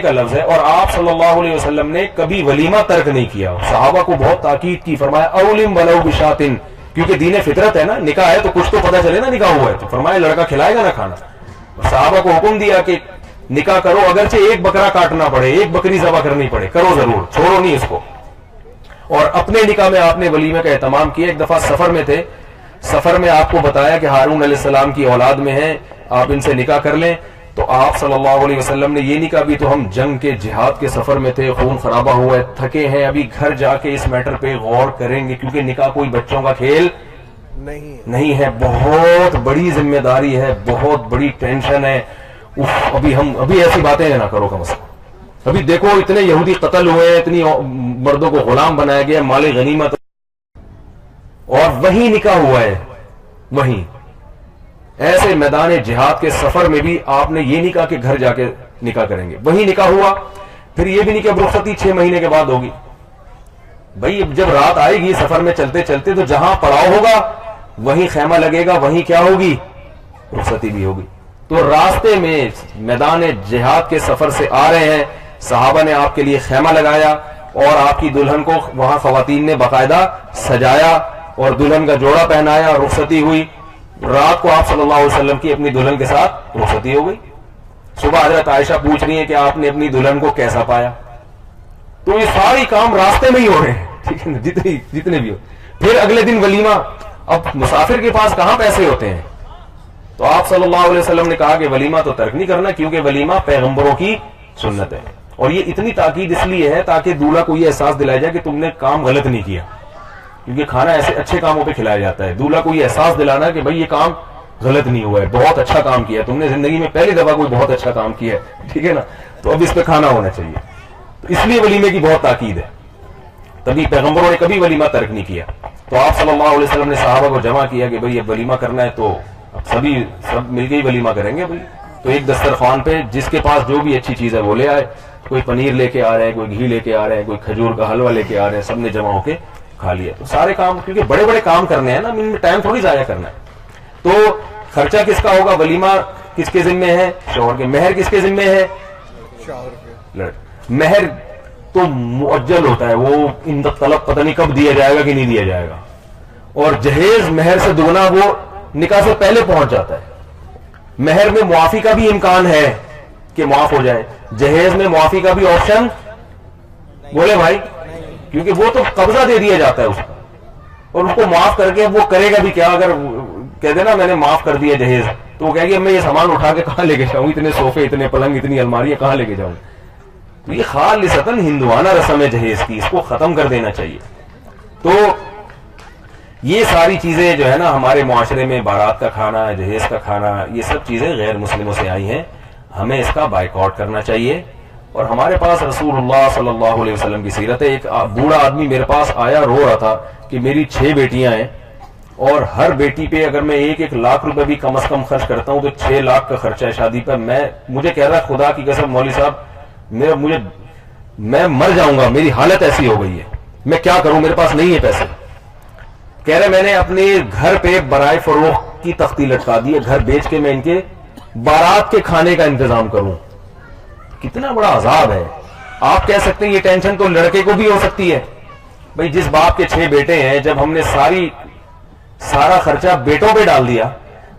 کا لفظ ہے. اور آپ صلی اللہ علیہ وسلم نے کبھی ولیمہ ترک نہیں کیا. صحابہ کو بہت تاکید کی، فرمایا اولم ولو بشاتن، کیونکہ دین فطرت ہے نا، نکاح ہے تو کچھ تو پتہ چلے نا نکاح ہوا ہے. تو فرمایا لڑکا کھلائے گا نا کھانا. صحابہ کو حکم دیا کہ نکاح کرو، اگرچہ ایک بکرا کاٹنا پڑے، ایک بکری ذبح کرنی پڑے، کرو ضرور، چھوڑو نہیں اس کو. اور اپنے نکاح میں آپ نے ولیمے کا اہتمام کیا. ایک دفعہ سفر میں تھے، سفر میں آپ کو بتایا کہ ہارون علیہ السلام کی اولاد میں ہیں، آپ ان سے نکاح کر لیں. تو آپ صلی اللہ علیہ وسلم نے یہ نکاح بھی، تو ہم جنگ کے جہاد کے سفر میں تھے، خون خرابہ ہوا ہے، تھکے ہیں، ابھی گھر جا کے اس میٹر پہ غور کریں گے، کیونکہ نکاح کوئی بچوں کا کھیل نہیں ہے، بہت بڑی ذمہ داری ہے، بہت بڑی ٹینشن ہے. ابھی ایسی باتیں نہ کرو کم از کم. ابھی دیکھو اتنے یہودی قتل ہوئے ہیں، اتنی مردوں کو غلام بنایا گیا، مال غنیمت، اور وہیں نکاح ہوا ہے. وہیں ایسے میدان جہاد کے سفر میں بھی آپ نے یہ نہیں کہا کہ گھر جا کے نکاح کریں گے، وہیں نکاح ہوا. پھر یہ بھی نہیں کہ اب رخصتی 6 مہینے کے بعد ہوگی. بھائی جب رات آئے گی سفر میں چلتے چلتے تو جہاں پڑاؤ ہوگا وہیں خیمہ لگے گا، وہیں کیا ہوگی؟ رخصتی بھی ہوگی. تو راستے میں میدان جہاد کے سفر سے آ رہے ہیں، صحابہ نے آپ کے لیے خیمہ لگایا اور آپ کی دلہن کو وہاں خواتین نے باقاعدہ سجایا اور دلہن کا جوڑا پہنایا، رخصتی ہوئی. رات کو آپ صلی اللہ علیہ وسلم کی اپنی دلہن کے ساتھ رخصتی ہو گئی. صبح حضرت عائشہ پوچھ رہی ہیں کہ آپ نے اپنی دلہن کو کیسا پایا. تو یہ ساری کام راستے میں ہی ہو رہے ہیں، ٹھیک ہے نا، جتنے بھی ہو. پھر اگلے دن ولیمہ. اب مسافر کے پاس کہاں پیسے ہوتے ہیں، تو آپ صلی اللہ علیہ وسلم نے کہا کہ ولیمہ تو ترک نہیں کرنا، کیونکہ ولیمہ پیغمبروں کی سنت ہے. اور یہ اتنی تاکید اس لیے ہے تاکہ دولہا کو یہ احساس دلایا جائے کہ تم نے کام غلط نہیں کیا، کیونکہ کھانا ایسے اچھے کاموں پہ کھلایا جاتا ہے. دولہا کو یہ احساس دلانا کہ بھائی یہ کام غلط نہیں ہوا ہے، بہت اچھا کام کیا تم نے، زندگی میں پہلی دفعہ کوئی بہت اچھا کام کیا ہے، ٹھیک ہے نا، تو اب اس پہ کھانا ہونا چاہیے. تو اس لیے ولیمے کی بہت تاکید ہے. تبھی پیغمبروں نے کبھی ولیمہ ترک نہیں کیا. تو آپ صلی اللہ علیہ وسلم نے صحابہ کو جمع کیا کہ بھئی اب ولیمہ کرنا ہے تو اب سب مل کے ہی ولیمہ کریں گے. بھئی تو ایک دسترخوان پہ جس کے پاس جو بھی اچھی چیز ہے وہ لے آئے. کوئی پنیر لے کے آ رہے ہیں، کوئی گھی لے کے آ رہے ہیں، کوئی کھجور کا حلوہ لے کے آ رہے ہیں، سب نے جمع ہو کے کھا لیا. تو سارے کام، کیونکہ بڑے بڑے کام کرنے ہیں نا، ان میں ٹائم تھوڑی ضائع کرنا ہے. تو خرچہ کس کا ہوگا؟ ولیمہ کس کے ذمہ ہے؟ شوہر کے. مہر کس کے ذمہ ہے؟ شوہر کے. مہر تو مؤجل ہوتا ہے، وہ ان طلب پتہ نہیں کب دیا جائے گا کہ نہیں دیا جائے گا. اور جہیز مہر سے دگنا وہ نکاح سے پہلے پہنچ جاتا ہے. مہر میں معافی کا بھی امکان ہے کہ معاف ہو جائے, جہیز میں معافی کا بھی آپشن, بولے بھائی, کیونکہ وہ تو قبضہ دے دیا جاتا ہے اس کا, اور اس کو معاف کر کے وہ کرے گا بھی کیا؟ اگر کہہ دے نا میں نے معاف کر دیا جہیز, تو وہ کہے گی میں یہ سامان اٹھا کے کہاں لے کے جاؤں, اتنے صوفے, اتنے پلنگ, اتنی الماریاں کہاں لے کے جاؤں؟ تو یہ خالصتاً ہندوانہ رسم ہے جہیز کی, اس کو ختم کر دینا چاہیے. تو یہ ساری چیزیں جو ہے نا ہمارے معاشرے میں, بارات کا کھانا, جہیز کا کھانا, یہ سب چیزیں غیر مسلموں سے آئی ہیں, ہمیں اس کا بائیکاٹ کرنا چاہیے. اور ہمارے پاس رسول اللہ صلی اللہ علیہ وسلم کی سیرت ہے. ایک بوڑھا آدمی میرے پاس آیا, رو رہا تھا کہ میری 6 بیٹیاں ہیں اور ہر بیٹی پہ اگر میں 1 لاکھ روپے بھی کم از کم خرچ کرتا ہوں تو 6 لاکھ کا خرچہ ہے شادی پر. مجھے کہہ رہا خدا کی قسم مولوی صاحب میں مر جاؤں گا, میری حالت ایسی ہو گئی ہے, میں کیا کروں, میرے پاس نہیں ہے پیسے. کہہ رہے میں نے اپنے گھر پہ برائے فروخت کی تختی لٹکا دی ہے, گھر بیچ کے میں ان کے بارات کے کھانے کا انتظام کروں. کتنا بڑا عذاب ہے. آپ کہہ سکتے ہیں یہ ٹینشن تو لڑکے کو بھی ہو سکتی ہے. بھئی جس باپ کے 6 بیٹے ہیں, جب ہم نے سارا خرچہ بیٹوں پہ ڈال دیا,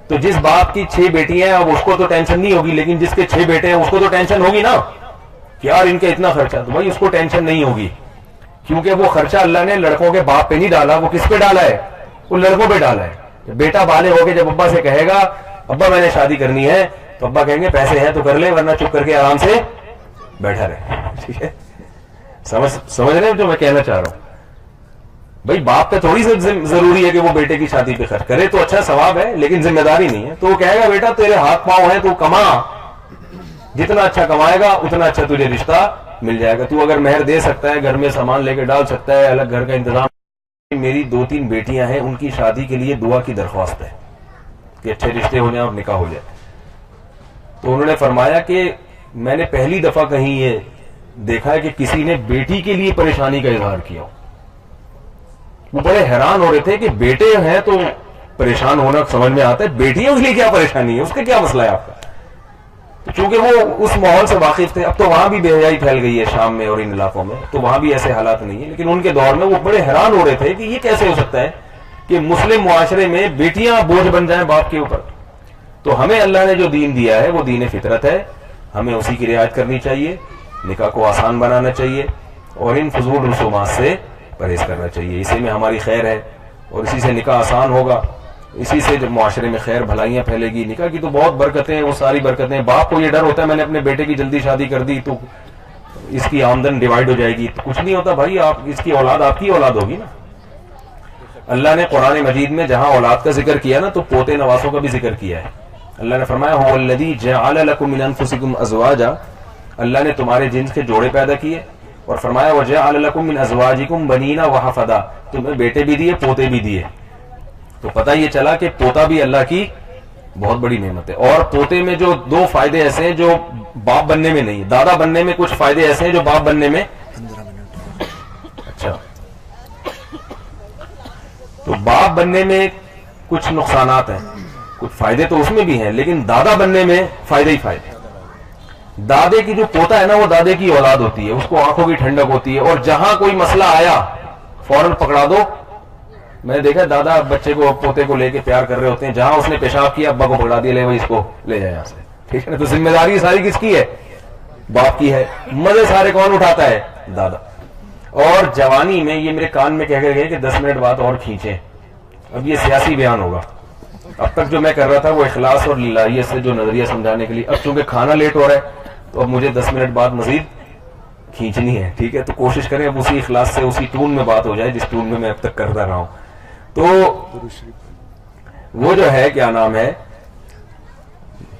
تو جس باپ کی 6 بیٹی ہیں اب اس کو تو ٹینشن نہیں ہوگی, لیکن جس کے 6 بیٹے ہیں اس کو تو ٹینشن ہوگی نا کہ یار ان کے اتنا خرچہ. تو بھائی اس کو ٹینشن نہیں ہوگی, کیونکہ وہ خرچہ اللہ نے لڑکوں کے باپ پہ نہیں ڈالا, وہ کس پہ ڈالا ہے؟ وہ لڑکوں پہ ڈالا ہے. بیٹا بالغ ہو کے جب ابا سے کہے گا ابا میں نے شادی کرنی ہے, تو ابا کہیں گے پیسے ہیں تو کر لے, ورنہ چپ کر کے آرام سے بیٹھا رہے. ٹھیک ہے, سمجھ رہے ہیں جو میں کہنا چاہ رہا ہوں؟ بھائی باپ پہ تھوڑی سی ضروری ہے کہ وہ بیٹے کی شادی پہ خرچ کرے, تو اچھا ثواب ہے, لیکن ذمہ داری نہیں ہے. تو وہ کہے گا بیٹا تیرے ہاتھ پاؤں ہیں, تو کما, جتنا اچھا کمائے گا اتنا اچھا تجھے رشتہ مل جائے گا. تو اگر مہر دے سکتا ہے, گھر میں سامان لے کے ڈال سکتا ہے, الگ گھر کا انتظام. میری 2-3 بیٹیاں ہیں, ان کی شادی کے لیے دعا کی درخواست ہے کہ اچھے رشتے ہو جائیں اور نکاح ہو جائے. تو انہوں نے فرمایا کہ میں نے پہلی دفعہ کہیں یہ دیکھا ہے کہ کسی نے بیٹی کے لیے پریشانی کا اظہار کیا. وہ بڑے حیران ہو رہے تھے کہ بیٹے ہیں تو پریشان ہونا سمجھ میں آتا ہے, بیٹیوں کے لیے کیا پریشانی ہے, اس کا کیا مسئلہ ہے آپ کا؟ چونکہ وہ اس ماحول سے واقف تھے. اب تو وہاں بھی بے حیائی پھیل گئی ہے شام میں اور ان علاقوں میں, تو وہاں بھی ایسے حالات نہیں ہیں, لیکن ان کے دور میں وہ بڑے حیران ہو رہے تھے کہ یہ کیسے ہو سکتا ہے کہ مسلم معاشرے میں بیٹیاں بوجھ بن جائیں باپ کے اوپر. تو ہمیں اللہ نے جو دین دیا ہے وہ دین فطرت ہے, ہمیں اسی کی رعایت کرنی چاہیے, نکاح کو آسان بنانا چاہیے اور ان فضول رسومات سے پرہیز کرنا چاہیے. اسی میں ہماری خیر ہے اور اسی سے نکاح آسان ہوگا, اسی سے جب معاشرے میں خیر بھلائیاں پھیلے گی. نکاح کی تو بہت برکتیں ہیں, وہ ساری برکتیں. باپ کو یہ ڈر ہوتا ہے میں نے اپنے بیٹے کی جلدی شادی کر دی تو اس کی آمدن ڈیوائیڈ ہو جائے گی. تو کچھ نہیں ہوتا بھائی, آپ اس کی اولاد آپ کی اولاد ہوگی نا. اللہ نے قرآن مجید میں جہاں اولاد کا ذکر کیا نا, تو پوتے نواسوں کا بھی ذکر کیا ہے. اللہ نے فرمایا هو الذی جعل لکم من انفسکم ازواجا, اللہ نے تمہارے جنس کے جوڑے پیدا کیے, اور فرمایا وجعل لکم من ازواجکم بنینا وحفدا, تمہیں بیٹے بھی دیے پوتے بھی دیے. تو پتہ یہ چلا کہ پوتا بھی اللہ کی بہت بڑی نعمت ہے. اور پوتے میں جو 2 فائدے ایسے ہیں جو باپ بننے میں نہیں, دادا بننے میں کچھ فائدے ایسے ہیں جو باپ بننے میں. اچھا, تو باپ بننے میں کچھ نقصانات ہیں, کچھ فائدے تو اس میں بھی ہیں, لیکن دادا بننے میں فائدے ہی فائدے. دادے کی جو پوتا ہے نا وہ دادے کی اولاد ہوتی ہے, اس کو آنکھوں کی ٹھنڈک ہوتی ہے, اور جہاں کوئی مسئلہ آیا فوراً پکڑا دو. میں نے دیکھا دادا بچے کو پوتے کو لے کے پیار کر رہے ہوتے ہیں, جہاں اس نے پیشاب کیا ابا کو پکڑا دیا, لے بھائی اس کو لے جائے یہاں سے. ٹھیک ہے نا, تو ذمہ داری ساری کس کی ہے؟ باپ کی ہے. مزے سارے کون اٹھاتا ہے؟ دادا. اور جوانی میں یہ میرے کان میں کہہ گئے کہ 10 منٹ بعد اور کھینچیں, اب یہ سیاسی بیان ہوگا. اب تک جو میں کر رہا تھا وہ اخلاص اور للہیت سے جو نظریہ سمجھانے کے لیے, اب چونکہ کھانا لیٹ ہو رہا ہے تو اب مجھے 10 منٹ بعد مزید کھینچنی ہے. ٹھیک ہے, تو کوشش کریں اب اسی اخلاص سے اسی ٹون میں بات ہو جائے جس ٹون میں اب تک کرتا رہا ہوں. تو وہ جو ہے کیا نام ہے,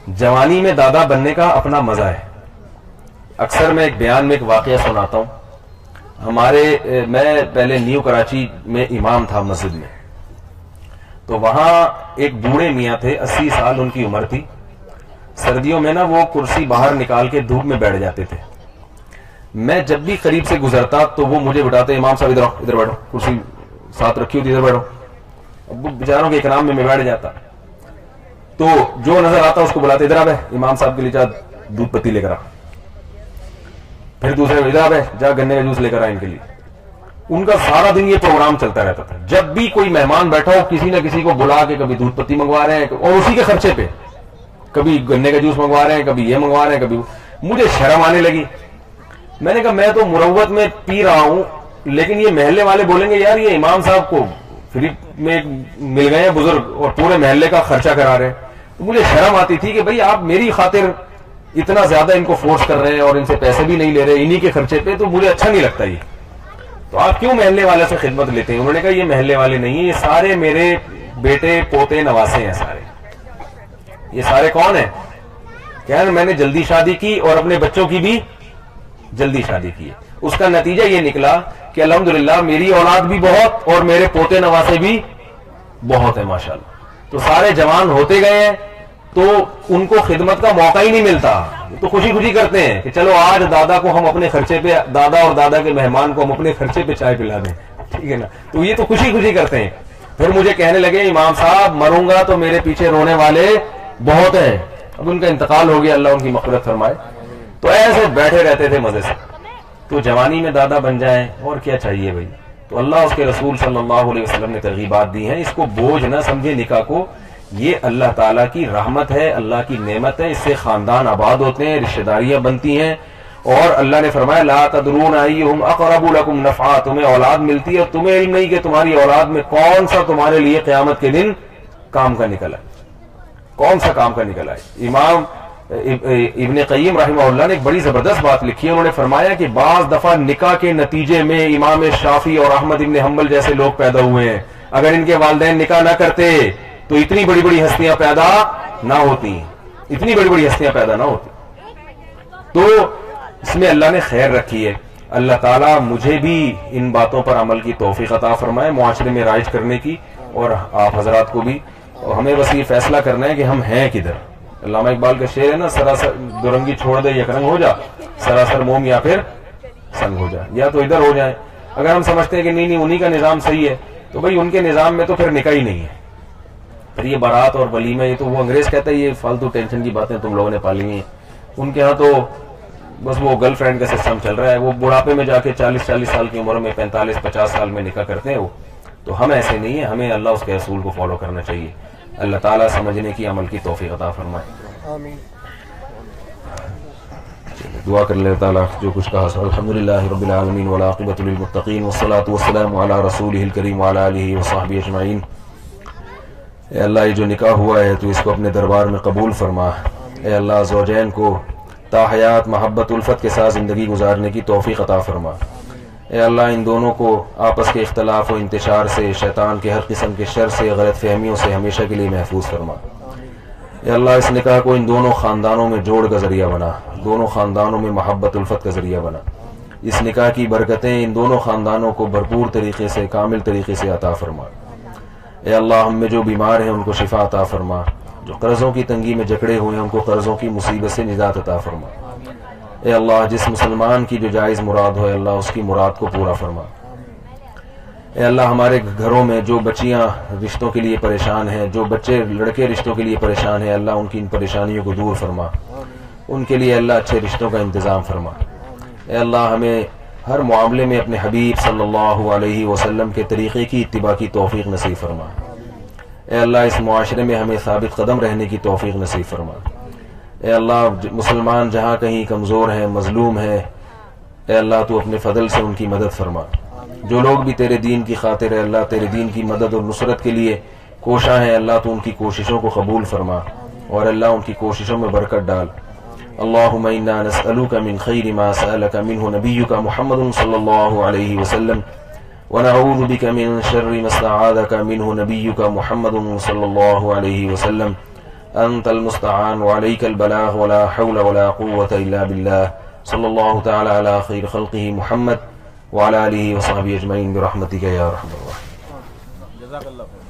جوانی میں دادا بننے کا اپنا مزہ ہے. اکثر میں ایک بیان میں ایک واقعہ سناتا ہوں. میں پہلے نیو کراچی میں امام تھا مسجد میں, تو وہاں ایک بوڑھے میاں تھے, 80 سال ان کی عمر تھی. سردیوں میں نا وہ کرسی باہر نکال کے دھوپ میں بیٹھ جاتے تھے. میں جب بھی قریب سے گزرتا تو وہ مجھے بتاتے امام صاحب ادھر آؤ, ادھر بیٹھو, کرسی ساتھ رکھی ہوتی ادھر بیٹھو. اب بیچاروں کے اکرام میں بیٹھ جاتا, تو جو نظر آتا اس کو بلاتے ادھر آ بھائی امام صاحب کے لیے جا دودھ پتی لے کر آ. پھر دوسرے ادھر آ بھائی جا گنے کا جوس لے کر آ ان کے لیے. ان کا سارا دن یہ پروگرام چلتا رہتا تھا. جب بھی کوئی مہمان بیٹھا ہو کسی نہ کسی کو بلا کے کبھی دودھ پتی منگوا رہے ہیں, اور اسی کے خرچے پہ. کبھی گنے کا جوس منگوا رہے ہیں، کبھی یہ منگوا رہے ہیں، کبھی مجھے شرم آنے لگی. میں نے کہا میں تو مروت میں پی رہا ہوں، لیکن یہ محلے والے بولیں گے یار یہ امام صاحب کو فری میں مل گئے ہیں بزرگ اور پورے محلے کا خرچہ کرا رہے ہیں. مجھے شرم آتی تھی کہ بھئی آپ میری خاطر اتنا زیادہ ان کو فورس کر رہے ہیں اور ان سے پیسے بھی نہیں لے رہے انہی کے خرچے پہ، تو مجھے اچھا نہیں لگتا یہ. تو آپ کیوں محلے والے سے خدمت لیتے ہیں؟ انہوں نے کہا یہ محلے والے نہیں ہیں، یہ سارے میرے بیٹے پوتے نواسے ہیں سارے. یہ سارے کون ہیں؟ کیا میں نے جلدی شادی کی اور اپنے بچوں کی بھی جلدی شادی کی ہے. اس کا نتیجہ یہ نکلا کہ الحمدللہ میری اولاد بھی بہت اور میرے پوتے نواسے بھی بہت ہیں ماشاءاللہ. تو سارے جوان ہوتے گئے ہیں تو ان کو خدمت کا موقع ہی نہیں ملتا. تو خوشی خوشی کرتے ہیں کہ چلو آج دادا کو ہم اپنے خرچے پہ، دادا اور دادا کے مہمان کو ہم اپنے خرچے پہ چائے پلا دیں، ٹھیک ہے نا. تو یہ تو خوشی خوشی کرتے ہیں. پھر مجھے کہنے لگے امام صاحب مروں گا تو میرے پیچھے رونے والے بہت ہیں. اب ان کا انتقال ہو گیا، اللہ ان کی مغفرت فرمائے. تو ایسے بیٹھے رہتے تھے مزے سے. تو جوانی میں دادا بن جائیں اور کیا چاہیے بھائی. تو اللہ اس کے رسول صلی اللہ علیہ وسلم نے ترغیبات دی ہیں. اس کو بوجھ نہ سمجھے نکاح کو، یہ اللہ تعالیٰ کی رحمت ہے، اللہ کی نعمت ہے. اس سے خاندان آباد ہوتے ہیں، رشتہ داریاں بنتی ہیں. اور اللہ نے فرمایا لا تدرون ایہم اقرب لکم نفعا، تمہیں اولاد ملتی ہے اور تمہیں علم نہیں کہ تمہاری اولاد میں کون سا تمہارے لیے قیامت کے دن کام کا نکلا ہے، کون سا کام کا نکلا ہے. امام ابن قیم رحمہ اللہ نے ایک بڑی زبردست بات لکھی ہے. انہوں نے فرمایا کہ بعض دفعہ نکاح کے نتیجے میں امام شافعی اور احمد ابن حنبل جیسے لوگ پیدا ہوئے ہیں. اگر ان کے والدین نکاح نہ کرتے تو اتنی بڑی بڑی ہستیاں پیدا نہ ہوتی، اتنی بڑی بڑی ہستیاں پیدا نہ ہوتی. تو اس میں اللہ نے خیر رکھی ہے. اللہ تعالیٰ مجھے بھی ان باتوں پر عمل کی توفیق عطا فرمائے، معاشرے میں رائج کرنے کی، اور آپ حضرات کو بھی. اور ہمیں بس یہ فیصلہ کرنا ہے کہ ہم ہیں کدھر. علامہ اقبال کا شعر ہے نا، سراسر دورنگی چھوڑ دے یک رنگ ہو جا، سراسر موم یا پھر سنگ ہو جا. یا تو ادھر ہو جائیں. اگر ہم سمجھتے ہیں کہ نہیں انہی کا نظام صحیح ہے تو بھائی ان کے نظام میں تو پھر نکاح ہی نہیں ہے. پھر یہ بارات اور ولیمہ یہ تو وہ انگریز کہتا ہے یہ فالتو ٹینشن کی باتیں تم لوگوں نے پالی ہوئی ہیں. ان کے ہاں تو بس وہ گرل فرینڈ کا سسٹم چل رہا ہے. وہ بڑھاپے میں جا کے 40 سال کی عمر میں 45-50 سال میں نکاح کرتے ہیں وہ. تو ہم ایسے نہیں ہیں. ہمیں اللہ اس کے رسول کو فالو کرنا چاہیے. اللہ تعالیٰ سمجھنے کی عمل کی توفیق عطا فرمائے. آمین. دعا کر لے تعالیٰ جو کچھ کہا. الحمدللہ رب العالمین والعاقبۃ للمتقین والصلاۃ والسلام علی رسولہ الکریم وعلی آلہ وصحبہ اجمعین. اے اللہ یہ جو نکاح ہوا ہے تو اس کو اپنے دربار میں قبول فرما. اے اللہ زوجین کو تا حیات محبت الفت کے ساتھ زندگی گزارنے کی توفیق عطا فرما. اے اللہ ان دونوں کو آپس کے اختلاف و انتشار سے، شیطان کے ہر قسم کے شر سے، غلط فہمیوں سے ہمیشہ کے لیے محفوظ فرما. اے اللہ اس نکاح کو ان دونوں خاندانوں میں جوڑ کا ذریعہ بنا، دونوں خاندانوں میں محبت الفت کا ذریعہ بنا. اس نکاح کی برکتیں ان دونوں خاندانوں کو بھرپور طریقے سے، کامل طریقے سے عطا فرما. اے اللہ ہم میں جو بیمار ہیں ان کو شفا عطا فرما، جو قرضوں کی تنگی میں جکڑے ہوئے ہیں ان کو قرضوں کی مصیبت سے نجات عطا فرما. اے اللہ جس مسلمان کی جو جائز مراد ہو اے اللہ اس کی مراد کو پورا فرما. اے اللہ ہمارے گھروں میں جو بچیاں رشتوں کے لیے پریشان ہیں، جو بچے لڑکے رشتوں کے لیے پریشان ہیں، اللہ ان کی ان پریشانیوں کو دور فرما. ان کے لیے اللہ اچھے رشتوں کا انتظام فرما. اے اللہ ہمیں ہر معاملے میں اپنے حبیب صلی اللہ علیہ وسلم کے طریقے کی اتباع کی توفیق نصیب فرما. اے اللہ اس معاشرے میں ہمیں ثابت قدم رہنے کی توفیق نصیب فرما. اے اللہ مسلمان جہاں کہیں کمزور ہیں، مظلوم ہیں، اے اللہ تو اپنے فضل سے ان کی مدد فرما. جو لوگ بھی تیرے دین کی خاطر ہے اللہ تیرے دین کی مدد اور نصرت کے لیے کوشاں ہیں، اللہ تو ان کی کوششوں کو قبول فرما اور اللہ ان کی کوششوں میں برکت ڈال. اللہم انا نسألک من خیر ما سألک منہ نبیک محمد صلی اللہ علیہ وسلم ونعوذ بک من شر ما استعاذک منہ نبیک محمد صلی اللہ علیہ وسلم. انت المستعان وعلیک البلاغ ولا حول ولا قوة الا باللہ. صلی اللہ تعالی علی خیر خلقہ محمد وعلى آلہ وصحبہ اجمعین برحمتک یا ارحم الراحمین. جزاک اللہ خیر.